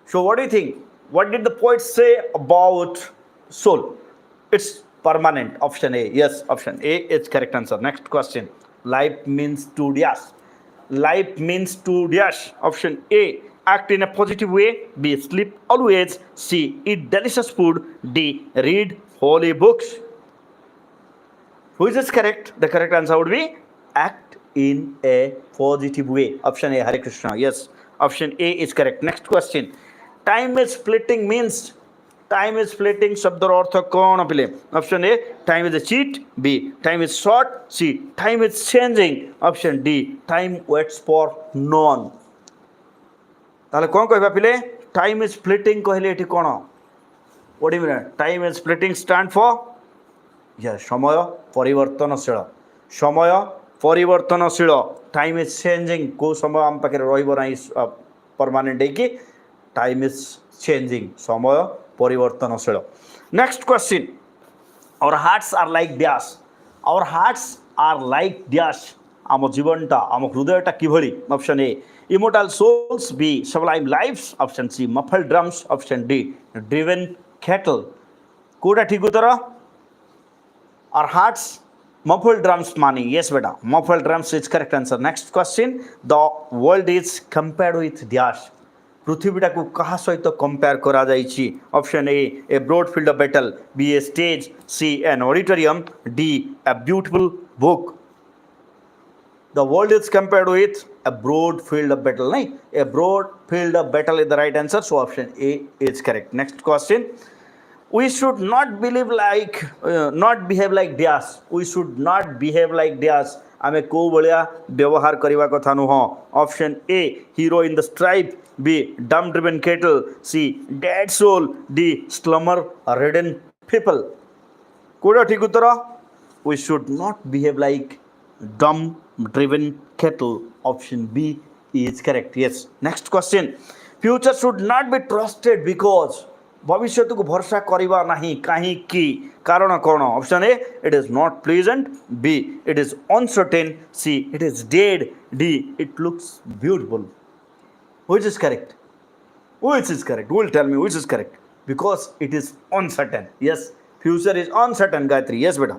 So what do you think? What did the poet say about soul? It's permanent. Option A. Yes, option A is correct answer. Next question. Life means to dash. Life means to dash. Option A. Act in a positive way. B. Sleep always. C. Eat delicious food. D. Read holy books. Who is this correct? The correct answer would be act in a positive way. Option A. Hare Krishna. Yes. Option A is correct. Next question. Time is splitting means time is splitting शब्द अर्थ कौन पिले option A time is a cheat B time is short C time is changing option D time waits for none ताले कौन कहबा पिले time is splitting कहले एठी कौन what do you mean time is splitting stand for yes समय परिवर्तनशील time is changing को समय हम पाखे रहइबो नाही परमानेंट है कि टाइम इज चेंजिंग समय परिवर्तनशील next question our hearts are like dash our hearts are like dash आम जीवनटा आम हृदयटा किभली option A immortal souls B sublime lifes option C muffle drums option D driven cattle कोटा ठीक उत्तर आवर हार्ट्स मफल ड्रम्स मानी yes बेटा muffle drums is correct answer next question the world is compared with dash पृथ्वीटा को कहा सहित compare करा जाइछि option A broad field of battle B a stage C an auditorium D a beautiful book the world is compared with a broad field of battle nahi a broad field of battle is the right answer so option A is correct next question we should not believe like not behave like dash we should not behave like dash आमे को भलिया व्यवहार करवा कथा नुह option A hero in the strife B dumb driven cattle C dead soul D slumber ridden people कोडा ठीक उत्तर we should not behave like dumb driven cattle option B is correct yes next question future should not be trusted because भविष्य को भरोसा करवा नहीं कहीं की कारण कौन option A it is not pleasant B it is uncertain see it is dead D it looks beautiful which is correct will tell me which is correct because it is uncertain yes future is uncertain Gayatri yes beta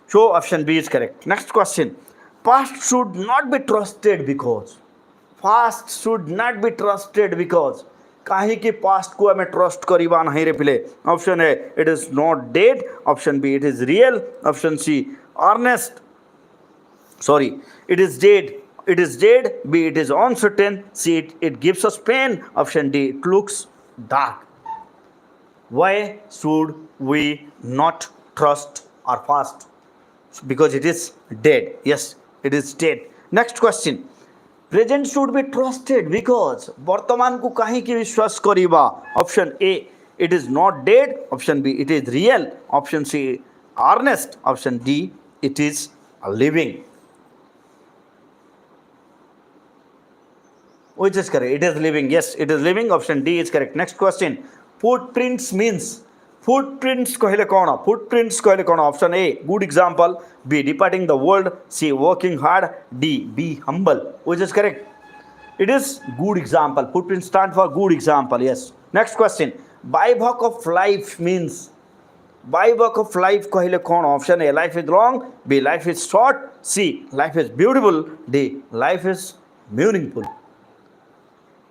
so option B is correct next question past should not be trusted because कहीं की past को हमें trust करवा नहीं रे पिले option A it is not dead option B it is real option C earnest sorry it is dead b it is uncertain c it gives us pain option d it looks dark why should we not trust our past because it is dead yes it is dead next question present should be trusted because वर्तमान को कहीं की विश्वास करिबा option A it is not dead option B it is real option C earnest option D it is living which is correct it is living yes it is living option D is correct next question footprints means footprints कहले कौन option A good example B departing the world C working hard D be humble which is correct it is good example footprints stand for good example yes next question bivouac of life means bivouac of life कहले कौन option A life is long b life is short c life is beautiful d life is meaningful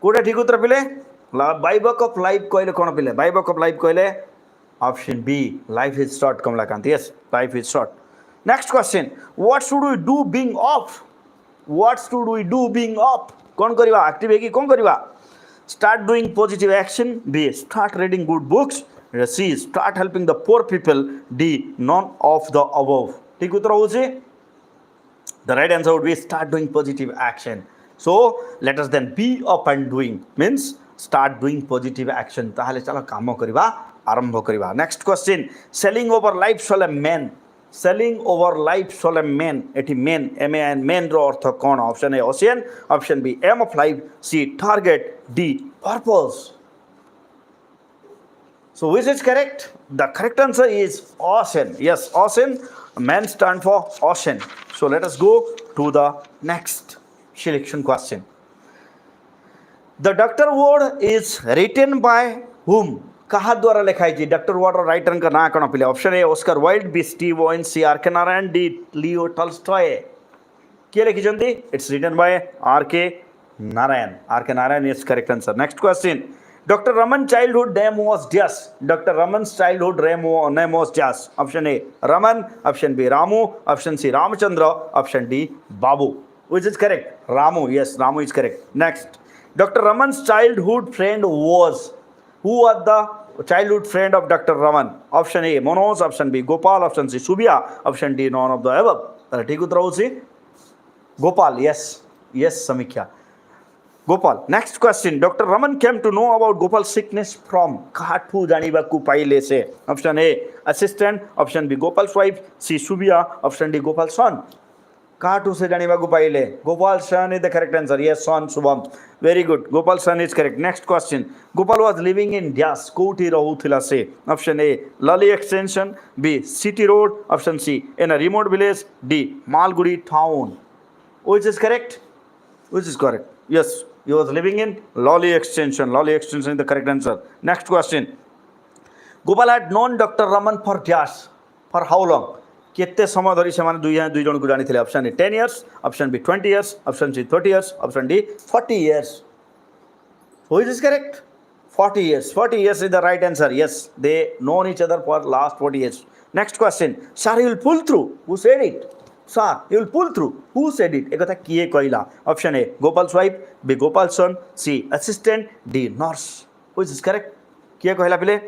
कोटा ठीक उत्तर पिले bivouac of life कहले कौन पिले bivouac of life कहले option B life is short Kamalakant yes life is short next question what should we do being off कौन करिवा active है कि कौन करिवा start doing positive action B start reading good books C start helping the poor people D none of the above ठीक उत्तर होउछि the right answer would be start doing positive action so let us then be up and doing means start doing positive action ताहले चलो काम करिवा आरंभ करिवा next question sailing over life solemn man एटी man M A N man रो अर्थ कौन option A ocean option B aim of life C target D purpose So which is correct? The correct answer is ocean. Yes, ocean. Men stand for ocean. So let us go to the next selection question. The Dr. Word is written by whom? कहा द्वारा लिखाई जी doctor ward writer का ना कौन पिले option A Oscar Wilde B Steve Owen C R K Narayan D Leo Tolstoy किए लिखी जंदी it's written by R K Narayan is correct answer next question doctor Raman childhood name was dash doctor Raman childhood name was dash option A Raman option B Ramu option C Ramchandra option D Babu which is correct Ramu yes Ramu is correct next doctor Raman's childhood friend was who was the childhood friend of Dr. Raman? Option A Manoj, option B Gopal, option C Subia, option D none of the above. ठीक उत्तर होची Gopal. Yes Samikya. Gopal. Next question. Dr. Raman came to know about Gopal's sickness from काठू जानिबा को पाइले से. Option A assistant, option B Gopal's wife, C Subia, option D Gopal's son. काठू से जानिबा को पाइले Gopal son is the correct answer. Yes, son Shubham. Very good. Gopal son is correct. Next question. Gopal was living in Dyas. कोठी रहुथिला से. Option A Lali extension, B City road, option C in a remote village, D Malgudi town. Which is correct? Which is correct? Yes, he was living in Lali extension. Lali extension is the correct answer. Next question. Gopal had known Dr. Raman for Dyas. For how long? केते समय धरी से दुई जन को जानी थे option A 10 years, option B 20 years, option C 30 years, option D 40 years. Who is correct? 40 years. 40 years is the right answer. Yes, they known each other for last 40 years. Next question. Sir, you will pull through. Who said it? Sir, you will pull through. Who said it? एक कथा किए कहला. Option A Gopal's wife, B Gopal's son, C assistant, D nurse. Which is correct? किए कहला पिले?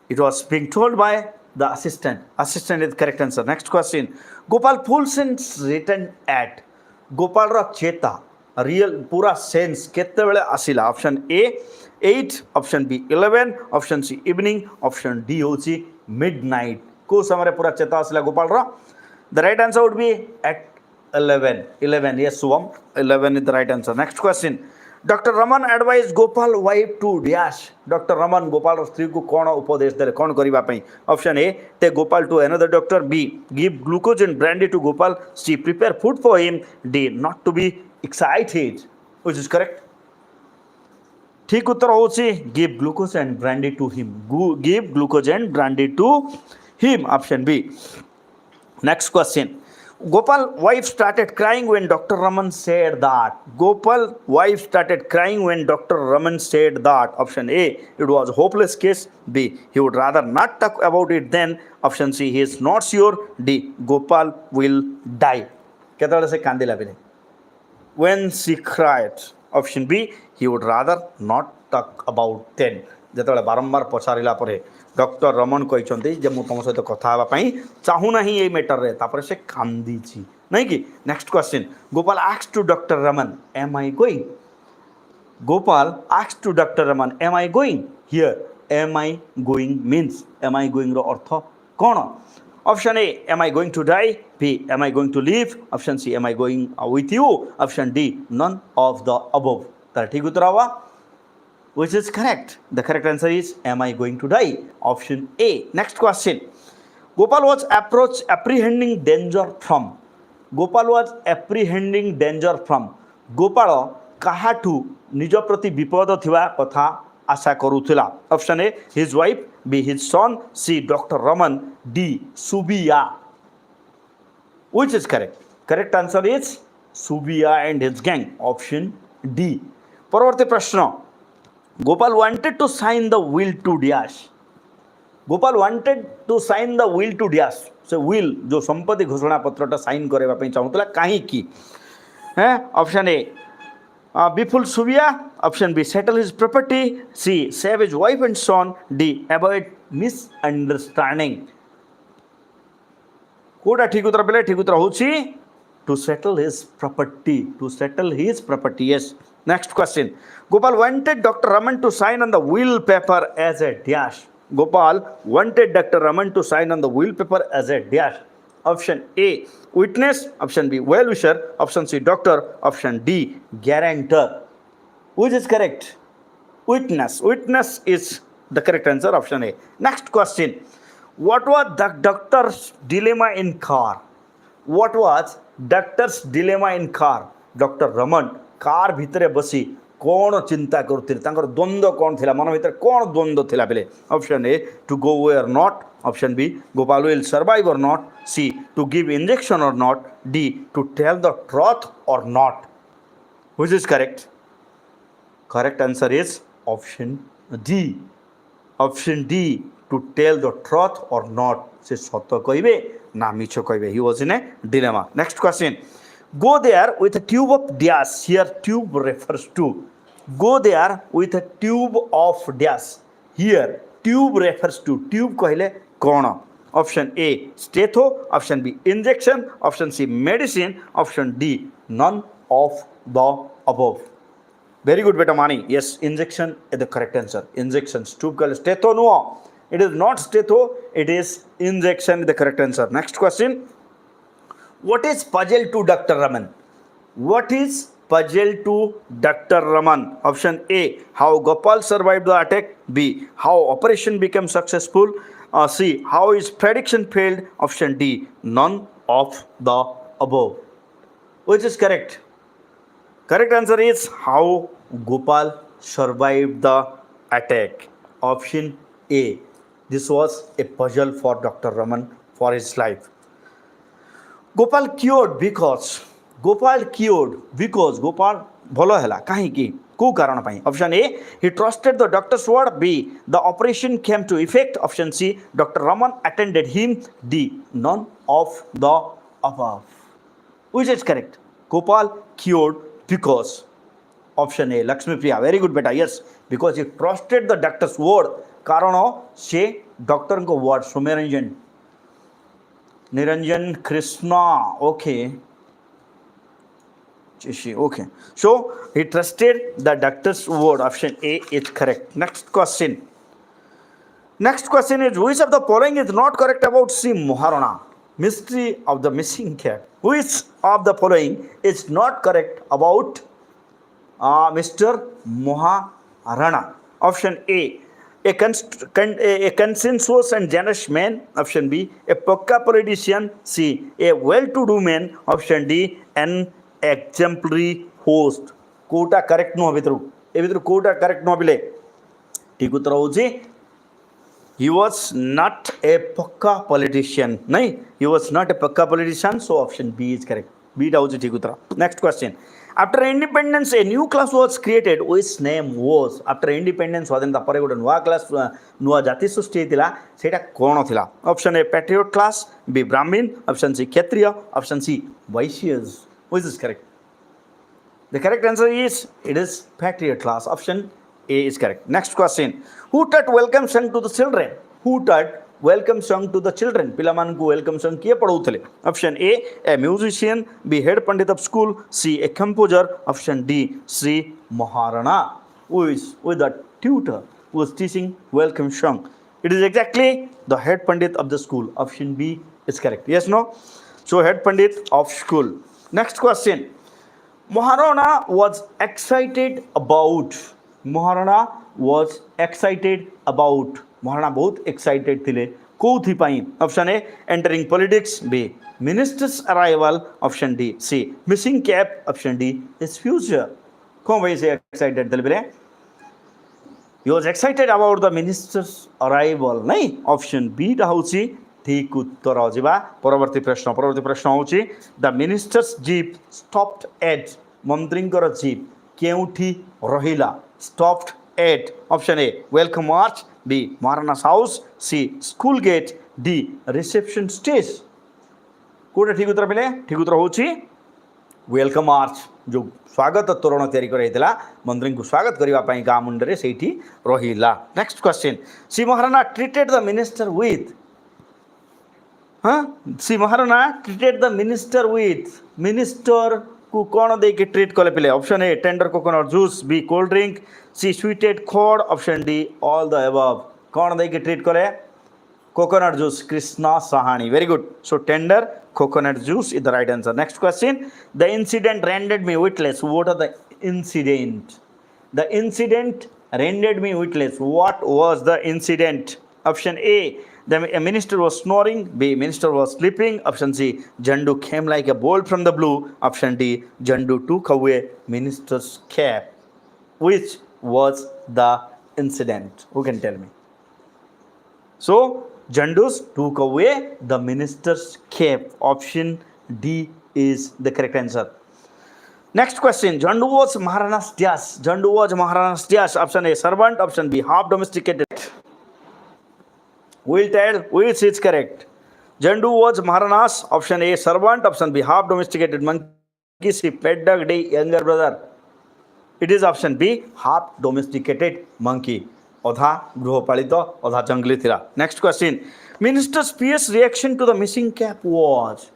It was being told by the assistant. Assistant is the correct answer. Next question. Gopal full sense written at. Gopal रा चेता real पूरा sense केते बेले आसिला. Option A 8, option B 11, option C evening, option D होची midnight. को समय पूरा चेता आसिला गोपाल रा. The right answer would be at 11. 11. Yes, Suvam. 11 is the right answer. Next question. Dr. Raman advised Gopal wife to dash. Dr. Raman Gopal स्त्री को कौन उपदेश देले कौन करिबा पई. Option A take Gopal to another doctor, B give glucose and brandy to Gopal, C prepare food for him, D not to be excited. Which is correct? ठीक उत्तर होची give glucose and brandy to him. Give glucose and brandy to him. Option B. Next question. Gopal wife started crying when Dr. Raman said that. Gopal wife started crying when Dr. Raman said that. Option A it was a hopeless case, B he would rather not talk about it then, option C he is not sure, D Gopal will die. केतବେଳେ से कांदिला बिले when she cried. Option B he would rather not talk about then. ଯେତେବେଳେ ବାରମ୍ବାର ପଚାରିଲା ପରେ doctor Raman କହିଛନ୍ତି ଯେ ମୁଁ ତୁମ ସହିତ କଥା ହେବା ପାଇଁ ଚାହୁଁନାହିଁ ଏଇ ମ୍ୟାଟରରେ ତାପରେ ସେ କାନ୍ଦିଛି ନାଇଁ କି. Next question. Gopal asks to doctor Raman am I going. Gopal asks to doctor Raman am I going. Here am I going means am I ଗୋଇଂର ଅର୍ଥ କ'ଣ? Option A am I going to die, B am I going to live, option C am I going with you, option D none of the above. ତାର ଠିକ ଉତ୍ତର ହବା which is correct. The correct answer is am I going to die, option A. Next question. Gopal was apprehending danger from. Gopal was apprehending danger from. Gopal କାହାଠୁ ନିଜ ପ୍ରତି ବିପଦ ଥିବା କଥା ଆଶା କରୁଥିଲା. Option A his wife, B his son, C Dr. Raman, D Subia. Which is correct? Correct answer is Subia and his gang, option D. परवर्ती प्रश्न. Gopal wanted to sign the will to dash. Gopal wanted to sign the will to dash. से will जो संपत्ति घोषणा पत्रटा sign करबा पई चाहुतला काहे की है. Option A before Subia, option B settle his property, C save his wife and son, D avoid misunderstanding. कोडा ठीक उत्तर बेले ठीक उत्तर होची to settle his property. To settle his property. Yes. Next question. Gopal wanted Dr. Raman to sign on the will paper as a dash. Gopal wanted Dr. Raman to sign on the will paper as a dash. Option A witness, option B well-wisher, option C doctor, option D guarantor. Which is correct? Witness. Witness is The correct answer option A. Next question. What was the doctor's dilemma in car? What was doctor's dilemma in car? Dr. Raman car ଭିତରେ ବସି କ'ଣ ଚିନ୍ତା କରୁଥିଲେ, ତାଙ୍କର ଦ୍ୱନ୍ଦ୍ୱ କ'ଣ ଥିଲା, ମନ ଭିତରେ କ'ଣ ଦ୍ୱନ୍ଦ୍ୱ ଥିଲା ବେଲେ? Option A to go where not, option B Gopal will survive or not, C to give injection or not, D to tell the truth or not. Which is correct? Correct answer is option D. Option D, to tell the truth or not. Se sotto koibe na micho koibe. He was in a dilemma. Next question. Go there with a tube of dash. Here tube refers to. Go there with a tube of dash. Here tube refers to. Tube कहले कौन? Option A stethoscope, option B injection, option C medicine, option D none of the above. Very good beta mani. Yes, injection is the correct answer. Injection. Tube called stetho no. It is not stetho, it is injection is the correct answer. Next question. What is puzzle to Dr. Raman? What is puzzle to Dr. Raman? Option A, how Gopal survived the attack. B, how operation became successful. C, how his prediction failed. Option D, none of the above. Which is correct? Correct answer is how Gopal survived the attack. Option A. This was a puzzle for Dr. Raman for his life. Gopal cured because Gopal भलो हैला कहीं की को कारण पाई. Option A, he trusted the doctor's word. B, the operation came to effect. Option C, Dr. Raman attended him. D, none of the above. Which is correct? Gopal cured because. Option A, Lakshmi Priya. Very good beta. Yes, because he trusted the doctor's word. कारण से doctor को word सोमेरंजन Niranjan Krishna okay okay, so he trusted the doctor's word. Option A is correct. Next question is which of the following is not correct about C. Maharana, mystery of the missing cat? Which of the following is not correct about Mr. Maharana? Option A, a consensus and generous man. Option B, a pukka politician. C, a well-to-do man. Option D, an exemplary host. कोटा correct नो भितर ए भितर Kota correct no बिले ठीक उत्तर होची he was not a pukka politician. नहीं, he was not a pukka politician, so option B is correct. B टा होची ठीक उत्तर. Next question. After independence, a new class was created. Which name was? After independence, स्वाधीनता पर गोटे नुआ class नुआ जाति सृष्टि हेतिला सेटा कोन थिला? Option A, patriot class. B, brahmin. Option C, kshatriya. Option C, vaishyas. Which is correct? The correct answer is it is patriot class. Option A is correct. Next question. Who taught welcome song to the children? Who taught welcome song to the children? पिलामान को welcome song किए पढ़ाउथले? Option A musician. B, head pandit of school. C, a composer. Option D, Sri Maharana. Who is with the tutor who was teaching welcome song? It is exactly the head pandit of the school. Option B is correct. Yes, no? So head pandit of school. Next question. Maharana was excited about. Maharana was excited about. Maharana बहुत excited थिले कोथि पाई. Option A, entering politics. B, minister's arrival. Option D, C, missing cap. Option D, his future. कौन भाई से excited थिले बिले? He was excited about the minister's arrival. नहीं, option B टा होची ठीक उत्तर आजिबा. परवर्ती प्रश्न होची the minister's jeep stopped at. मंत्रींकर जीप केउठी रहिला? Stopped at. Option A, welcome march. B, Maharana's house. C, school gate. D, reception stage. कोटा ठीक उत्तर मिले? ठीक उत्तर होची वेलकम मार्च. जो स्वागत तोरण तैयारी कराइला मंत्री को स्वागत करबा पई गां मुंडरे सेठी रहिला. Next question. C Maharana treated the minister with. C Maharana treated the minister with. Minister को कौन दे के ट्रीट कले पिले? Option A, tender coconut juice. B, cold drink. C, sweeted खोड. Option D, all the above. कौन दे के ट्रीट कले? Coconut juice. Krishna Sahani. Very good. So tender coconut juice is the right answer. Next question. The incident rendered me witless. What are the incident? The incident rendered me witless. What was the incident? Option A, the minister was snoring. B, minister was sleeping. Option C, Jandu came like a bolt from the blue. Option D, Jandu took away minister's cap. Which was the incident? Who can tell me? So Jandus took away the minister's cap. Option D is the correct answer. Next question. Jandu was Maharana's dash. Jandu was Maharana's dash. Option A, servant. Option B, half domesticated. Will tell which is correct. Jandu was Maharana's. Option A, servant. Option B, half domesticated monkey. C, pet dog. D, younger brother. It is option B, half domesticated monkey. अधा गृहपालित अधा जंगली थिला. Next question. Minister's PS reaction to the missing cap was.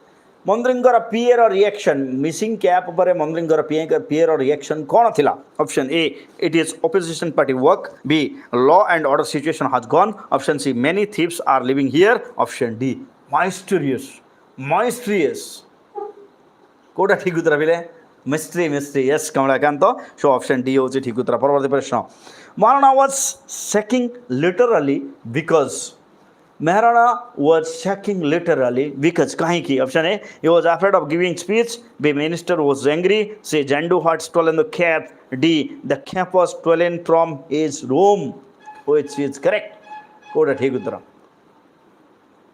मंत्रींकर पीएर reaction missing cap पर मंत्रींकर पीएर reaction कौन थिला? Option A, it is opposition party work. B, law and order situation has gone. Option C, many thieves are living here. Option D, mysterious. कोटा ठीक उत्तर बिले mystery. Yes Kamalakant. So option D होची ठीक उत्तर. परवर्ती प्रश्न. Maharana was shaking literally because. Maharana was shaking literally because kahin ki? Option A, he was afraid of giving speech. B, minister was angry. C, Jandu had stolen the cap. D, the cap was stolen from his room. Which is correct? Koda thik uttara.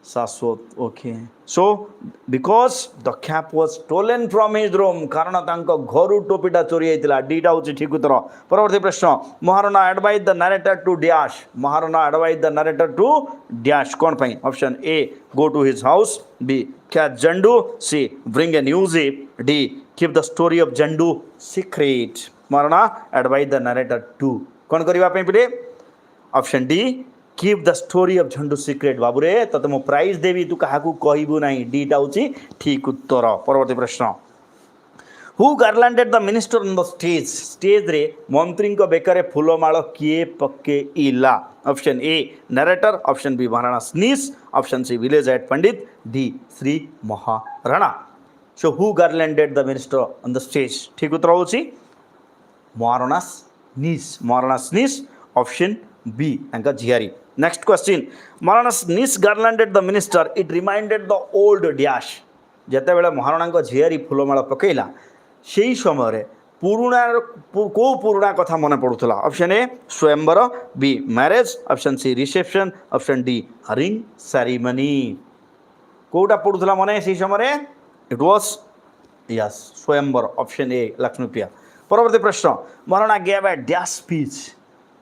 Saswat. Okay. So because the cap was stolen from his room, karana tanko ghoru topita chori aitila. D ta hochi thik uttara. Paravarti prashna. Maharana advised the narrator to dash. Maharana advised the narrator to dash. Kon pai? Option A, go to his house. B, catch Jandu. C, bring a new zip. D, keep the story of Jandu secret. Maharana advised the narrator to. Kon kariba pai pide? Option D, keep the story of Jandu secret. बाबुरे तते मो prize देवी तू काहाकू कहबू नाही. D टा होची ठीक उत्तर. परवर्ती प्रश्न. Who garlanded the minister on the stage. Stage रे मंत्री को बेकरे फूलमाଳ किए पकेइला. Option A, narrator. Option B, Maharana niece. Option C, village head pandit. D, Shri Maharana. So who garlanded the minister on the stage? ठीक उत्तर होची Maharana niece. Maharana niece. Option B तांका झियारी. Next question. Maharanas niece garlanded the minister. It reminded the old dash. ଯେତେବେଳେ ମହାରଣାଙ୍କ ଝିଆରୀ ଫୁଲମାଳ ପକେଇଲା ସେହି ସମୟରେ ପୁରୁଣା କଥା ମନେ ପଡ଼ୁଥିଲା. Option A, swayamvar. B, marriage. Option C, reception. Option D, ring ceremony. କେଉଁଟା ପଡ଼ୁଥିଲା ମନେ ସେହି ସମୟରେ? It was yes swayamvar. Option A, Lakshmipriya. ପରବର୍ତ୍ତୀ ପ୍ରଶ୍ନ. Maharana gave a dash speech.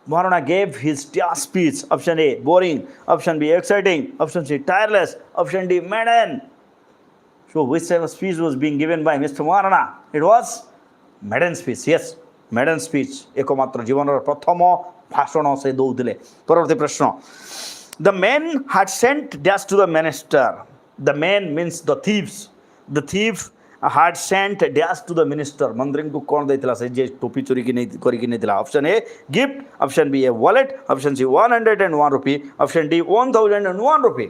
Maharana gave his dash speech. Option A, boring. Option B, exciting. Option C, tireless. Option D, maiden. So which type of speech was being given by Mr. Maharana? It was maiden speech. Yes, maiden speech. एकमात्र जीवनर प्रथम भाषण से दौथिले. परवर्ती प्रश्न. The men had sent dash to the minister. The men means the thieves. The thief had sent dash to the minister. मंत्री को कौन देथिला से जे टोपी चोरी की नहीं करी की नहीं दिला? Option A, gift. Option B, a wallet. Option C, 101 rupee. Option D, 1001 rupee.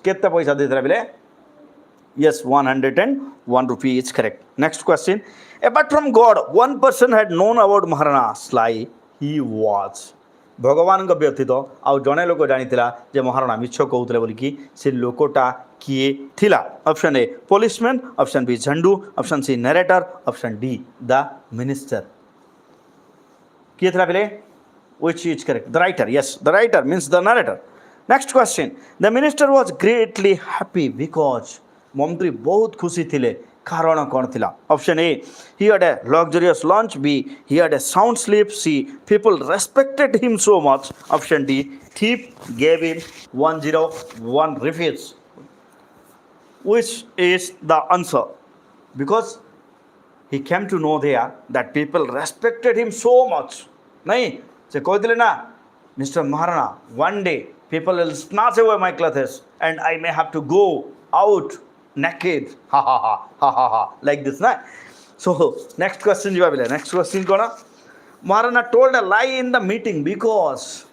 कितना पैसा देथिला बिले? Yes, 101 rupee is correct. Next question. Apart from God, one person had known about Maharana sly. He was. भगवान व्यतीत आउ जड़े लोक जानी जे महाराणा मिछ कहते बोलिकी से लोकटा किए थिला? Option A, policeman. Option B, Jhandu. Option C, narrator. Option D, the minister. किए थिला पिले? Which is correct? The writer. Yes, the writer means the narrator. Next question. The minister was greatly happy because. मंत्री बहुत खुशी थिले कारण कौन थिला? Option A, he had a luxurious lunch. B, he had a sound sleep. C, people respected him so much. Option D, thief gave him 101 rupees. Which is the answer? Because he came to know there that people respected him so much. नहीं से कहते ना Mr. Maharana, one day people will snatch away my clothes and I may have to go out naked. Ha ha ha ha ha ha, like this na. So next question jiba bile. Next question kona? Maharana told a lie in the meeting because.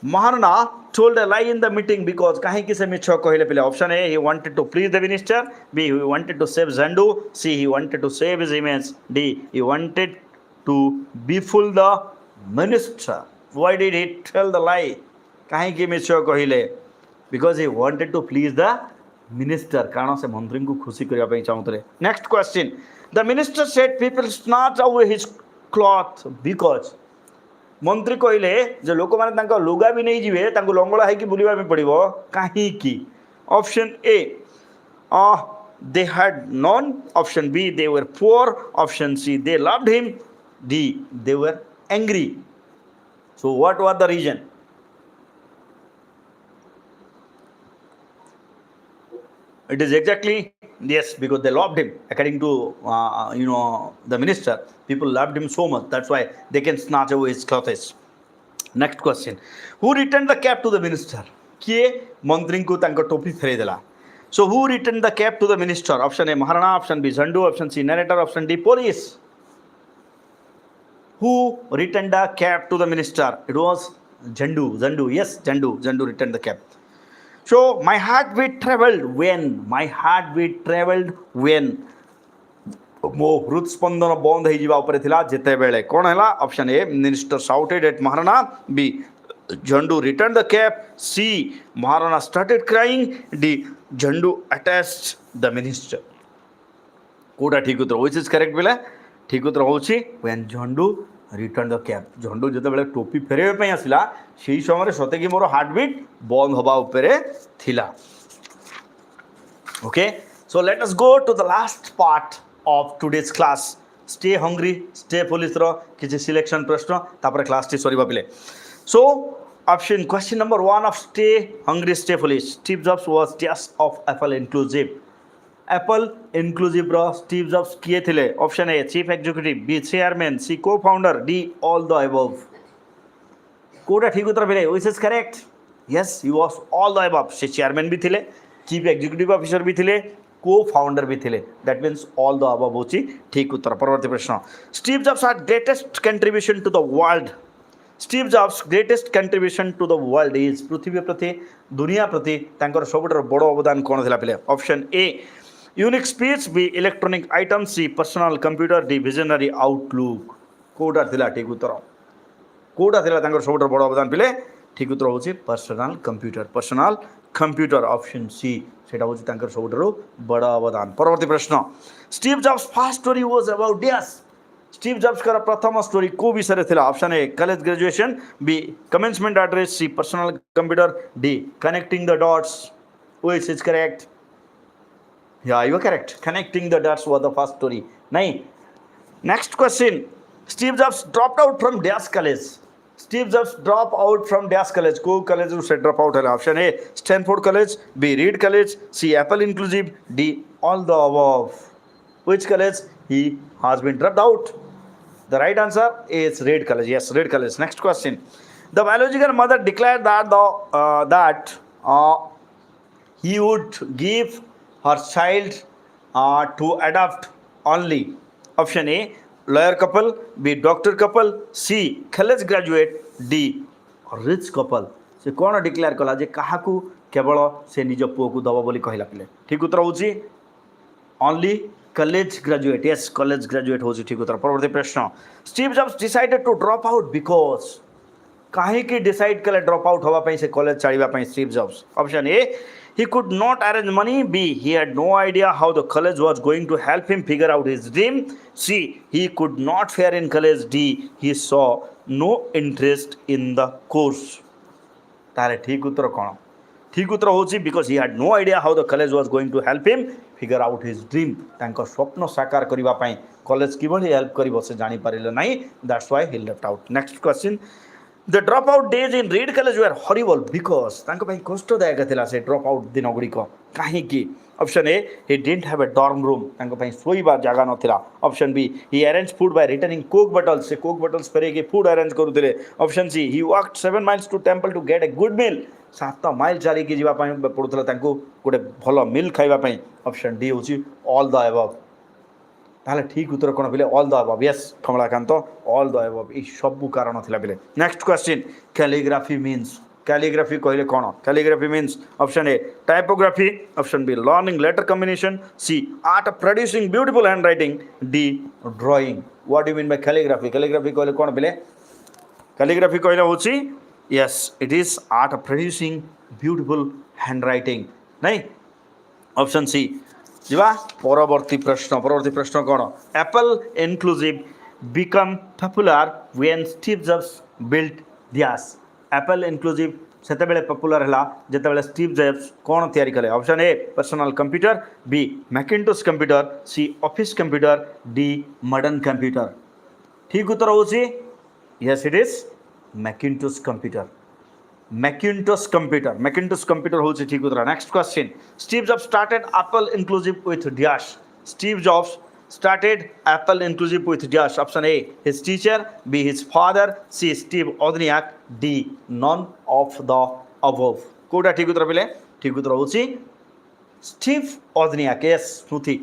Maharana told a lie in the meeting because kahin ki se micho कहले pile? Option A, he wanted to please the minister. B, he wanted to save Zandu. C, he wanted to save his image. D, he wanted to befool the minister. Why did he tell the lie? କାହିଁକି ମିଛ କହିଲେ? Because he wanted to please the minister. କାରଣ ସେ ମନ୍ତ୍ରୀଙ୍କୁ ଖୁସି କରିବା ପାଇଁ ଚାହୁଁଥିଲେ. Next question. The minister said people snatch away his cloth because ମନ୍ତ୍ରୀ କହିଲେ ଯେ ଲୋକମାନେ ତାଙ୍କ ଲୁଗା ବି ନେଇଯିବେ, ତାଙ୍କୁ ଲଙ୍ଗଳା ହେଇକି ବୁଲିବା ପାଇଁ ପଡ଼ିବ. କାହିଁକି? Option A, they had none. Option B, they were poor. Option C, they loved him. D, they were angry. So what was the reason? It is exactly yes, because they loved him. According to the minister, people loved him so much. That's why they can snatch away his clothes. Next question. Who returned the cap to the minister? किए मंत्री को तांको टोपी फेरे देला. So who returned the cap to the minister? Option A, Maharana. Option B, Zandu. Option C, narrator. Option D, police. Who returned the cap to the minister? It was Zandu. Yes, Zandu returned the cap. So my heartbeat traveled when मो हृदस्पंदन बंद हो जावा उपरे थिला जेते बेले कोन हला. Option A, minister shouted at Maharana. B, Jhandu return the cap. C, Maharana started crying. D, Jhandu attached the minister. कोटा ठीक उत्तर व्हिच इज करेक्ट बेले? ठीक उत्तर होछि when Jhandu return the cap. Jhandu जेते बेले टोपी फेरेबे पई आसिला सेही समय सते कि मोर हार्टबीट बंद होबा उपरे थिला. Okay, so let us go to the last part of today's class. Stay hungry, stay police ro किछि सिलेक्शन प्रश्न तापर क्लास टी सरीबा पिले. So option question number 1 of stay hungry, stay police. Steve Jobs was just of Apple inclusive. Apple inclusive ro Steve Jobs किए थिले. Option A, chief executive. B, chairman. C, co-founder. D, all the above. कोटा ठीक उत्तर मिले. Which is correct? Yes, he was all the above. से chairman भी थिले, chief executive officer भी थिले, co-founder भी थिले. That means all the above होची ठीक उत्तर. परवर्ती प्रश्न. Steve Jobs had greatest contribution to the world. Steve Jobs greatest contribution to the world is पृथ्वी प्रति दुनिया प्रति तांकर सबुठार बड़ अवदान कोन थिला पिले. Option A, unique speech. B, electronic items. C, personal computer. D, visionary outlook. Kota थिला ठीक उत्तर. कोटा थिला तांकर सबुठार बड़ अवदान पिले. ठीक उत्तर होची पर्सनल कंप्यूटर. ऑप्शन सी सेटा होची तांकर सबुठार बड़ अवदान. परवर्ती प्रश्न. Steve Jobs first story was about yes. Steve Jobs का प्रथम स्टोरी को विषय थिला. Option A, college graduation. B, commencement address. C, personal computer. D, connecting the dots. Which is correct? Yeah you are correct. Connecting the dots was the first story. नहीं. Next question. Steve Jobs dropped out from dash college. Steve Jobs drop out from Dash College. को college से drop out है. Option A, Stanford college. B, Reed college. C, Apple inclusive. D, all the above. Which college he has been dropped out? The right answer is Reed College. Yes, Reed College. Next question. The biological mother declared that he would give her child to adopt only. Option A, lawyer couple. B, doctor couple. C, college graduate. D, rich couple. से कौन declare कला जे काहाकू केवल से निज पुओ को दब बोली कहला पिले. ठीक उत्तर होची only college graduate. Yes, college graduate होची ठीक उत्तर. परवर्ती प्रश्न. Steve Jobs decided to drop out because. काहे की डिसाइड कले ड्रॉप आउट होबा पई से कॉलेज छाड़ीबा पई Steve jobs. Option A, he could not arrange money. B, he had no idea how the college was going to help him figure out his dream. C, he could not fare in college. D, he saw no interest in the course. तारे ठीक उत्तर कौन? ठीक उत्तर होची because he had no idea how the college was going to help him figure out his dream. तांको स्वप्न साकार करिबा पई कॉलेज किबळी हेल्प करिवो से जानि पारिले नाही. That's why he left out. Next question. The dropout days in Reed College were horrible because तांको पई कष्टदायक थिला से dropout दिन गुडी को. काहे की? Option A, he didn't have a dorm room. तांको पई सोईबा जागा नथिला. Option B, he arranged food by returning coke bottles. से coke bottles फेरे के food arrange करूथिले. Option C, he walked 7 miles to temple to get a good meal. 7 mile चली के जीवा पई पडुथला तांको गोटे भलो मील खाइबा पई. Option D होची all the above. ताले ठीक उत्तर कोन पिले all the above. Yes, Kamalakant all the above. ई सब कारण थिला पिले. Next question. Calligraphy means. Calligraphy कहले कोन? Calligraphy means option A, typography. Option B, learning letter combination. C, art of producing beautiful handwriting. D, drawing. What do you mean by calligraphy? Calligraphy कहले कोन पिले? Calligraphy कहले होची yes it is art of producing beautiful handwriting नहीं option C जीवा परवर्ती प्रश्न कौन Apple inclusive become popular when Steve Jobs built दियास एप्पल इनक्लूसिव सेतेबेले पॉपुलर हला जेतेबेले स्टीव जॉब्स कौन तैयारी कले option A personal computer B Macintosh computer C office computer D modern computer ठीक उत्तर होची yes it is Macintosh computer Macintosh computer होची ठीक उत्तर next question Steve Jobs started Apple inclusive with dash Steve Jobs started Apple inclusive with dash option A his teacher B his father C Steve Wozniak D none of the above कोटा ठीक उत्तर पिले ठीक उत्तर होची Steve Wozniak yes स्मृति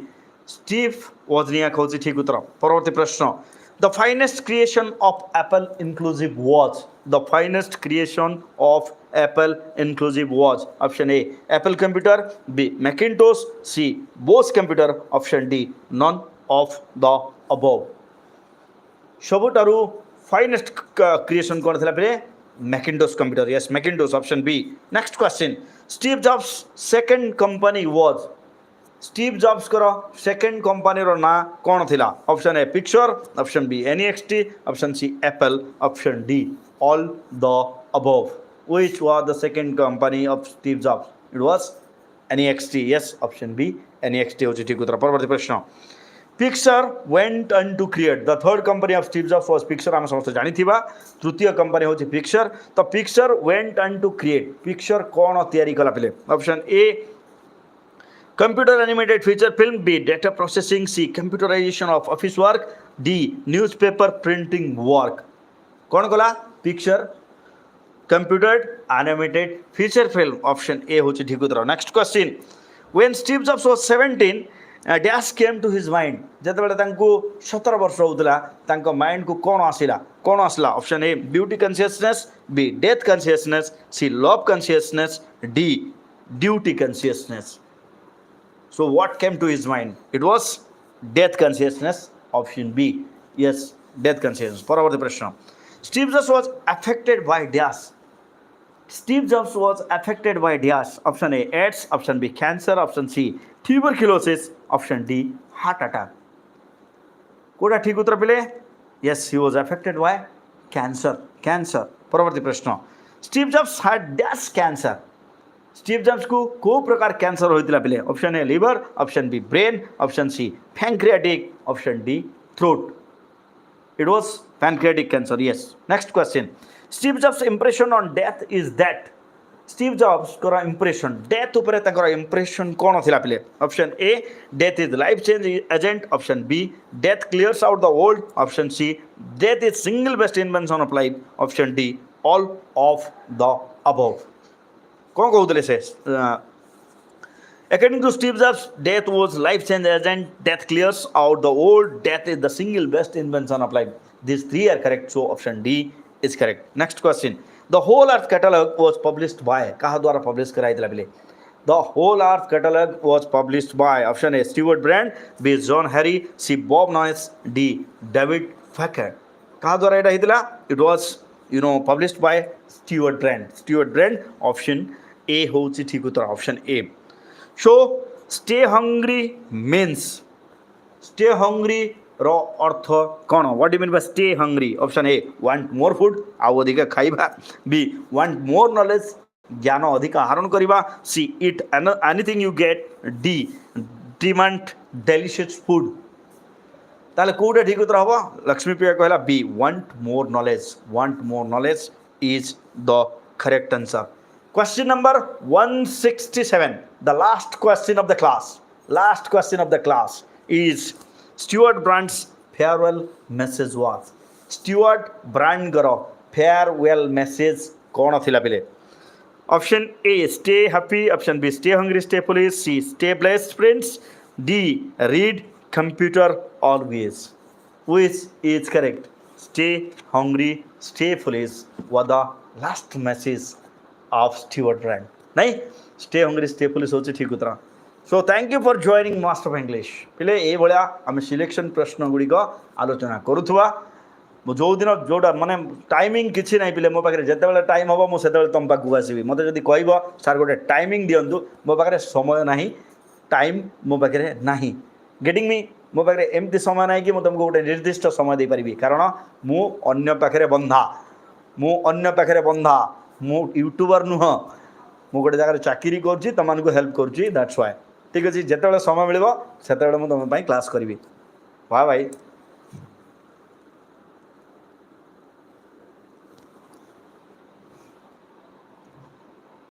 Steve Wozniak होची ठीक उत्तर परवर्ती प्रश्न The finest creation of Apple inclusive was the finest creation of Apple inclusive was option A Apple computer B Macintosh C Bose computer option D none of the above सबुठारु finest creation कोन थिला पे Macintosh computer yes Macintosh option B next question Steve Jobs second company was Steve Jobs करो second company रो ना कौन थिला option A Pixar option B NEXT option C Apple option D all the above which was the second company of Steve Jobs it was NEXT yes option B NEXT होची ठीक उत्तर परवर्ती प्रश्न Pixar went on to create the third company of Steve Jobs was Pixar हम समस्त जानि थिबा तृतीय कंपनी होची पिक्चर तो picture went on to create Pixar कौन तैयारी कला पिले option A Computer animated feature film B data processing C computerization of office work D newspaper printing work कौन कला picture computer animated feature film option A होची ठीक उत्तर next question when Steve Jobs was 17 dash came to his mind जेतेबेले तांको 17 वर्ष होतला तांको mind को कौन आसला option A beauty consciousness B death consciousness C love consciousness D duty consciousness So what came to his mind? It was death consciousness. Option B. Yes, death consciousness. परवर्ती प्रश्न. Steve Jobs was affected by dash. Steve Jobs was affected by dash. Option A. AIDS. Option B. Cancer. Option C. Tuberculosis. Option D. Heart attack. Kota ठीक उत्तर पिले? Yes, he was affected by cancer. परवर्ती प्रश्न. Steve Jobs had dash cancer. Steve Jobs को प्रकार cancer होइतिला पिले option A liver option B brain option C pancreatic option D throat it was pancreatic cancer yes next question Steve Jobs impression on death is that Steve Jobs को impression death ऊपर तकर impression कोन थिला पिले option A death is life change agent option B death clears out the world option C death is single best invention of life option D all of the above कौन कहते से according to Steve Jobs death was life change agent death clears out the old death is the single best invention of life these three are correct so option D is correct next question the whole earth catalog was published by कहा द्वारा publish कराई दिला बिले the whole earth catalog was published by option A Stewart Brand B John Harry C Bob Noyce D David Facker कहा द्वारा एटा हितला it was published by Stewart Brand option A होची ठीक उत्तर option A so stay hungry रो अर्थ कौन what you mean by stay hungry option A want more food आउ अधिक खाइबा बी वांट मोर नॉलेज ज्ञान अधिक आहरण करबा C eat anything you get D demand delicious food ताले कोडे ठीक उत्तर हबो लक्ष्मी प्रिया कहला B want more knowledge is the correct answer Question number 167. The last question of the class is Stewart Brand's farewell message was. Stewart Brand garo farewell message कौन थिला पिले? Option A stay happy. Option B stay hungry, stay foolish. C stay blessed friends. D read computer always. Which is correct? Stay hungry, stay foolish was the last message of Stewart Brand. नहीं stay hungry stay foolish होची ठीक उत्तर so thank you for joining master of English पिले ए भलिया आम selection प्रश्न गुड़िक आलोचना करुवा जो दिन जोटा माने टाइमिंग किसी ना पिले मो पाखे जिते टाइम हम मुझे तुम पाक आसवि मत जब कह सार गोटे टाइमिंग दिंतु मो पाखे समय ना टाइम मो पाखे ना गेटिंग मी मो पाखे एमती समय ना कि तुमको गोटे निर्दिष्ट समय दे पारि कारण मुझे पाखे बंधा मुझे पाखे बंधा मु यूट्यूबर नुह मु गोटे जगह चाकरी करुँची तुमको हेल्प करुँची दैट्स व्हाई ठीक अच्छे जिते समय मिले से तुम क्लास करी वाह भाई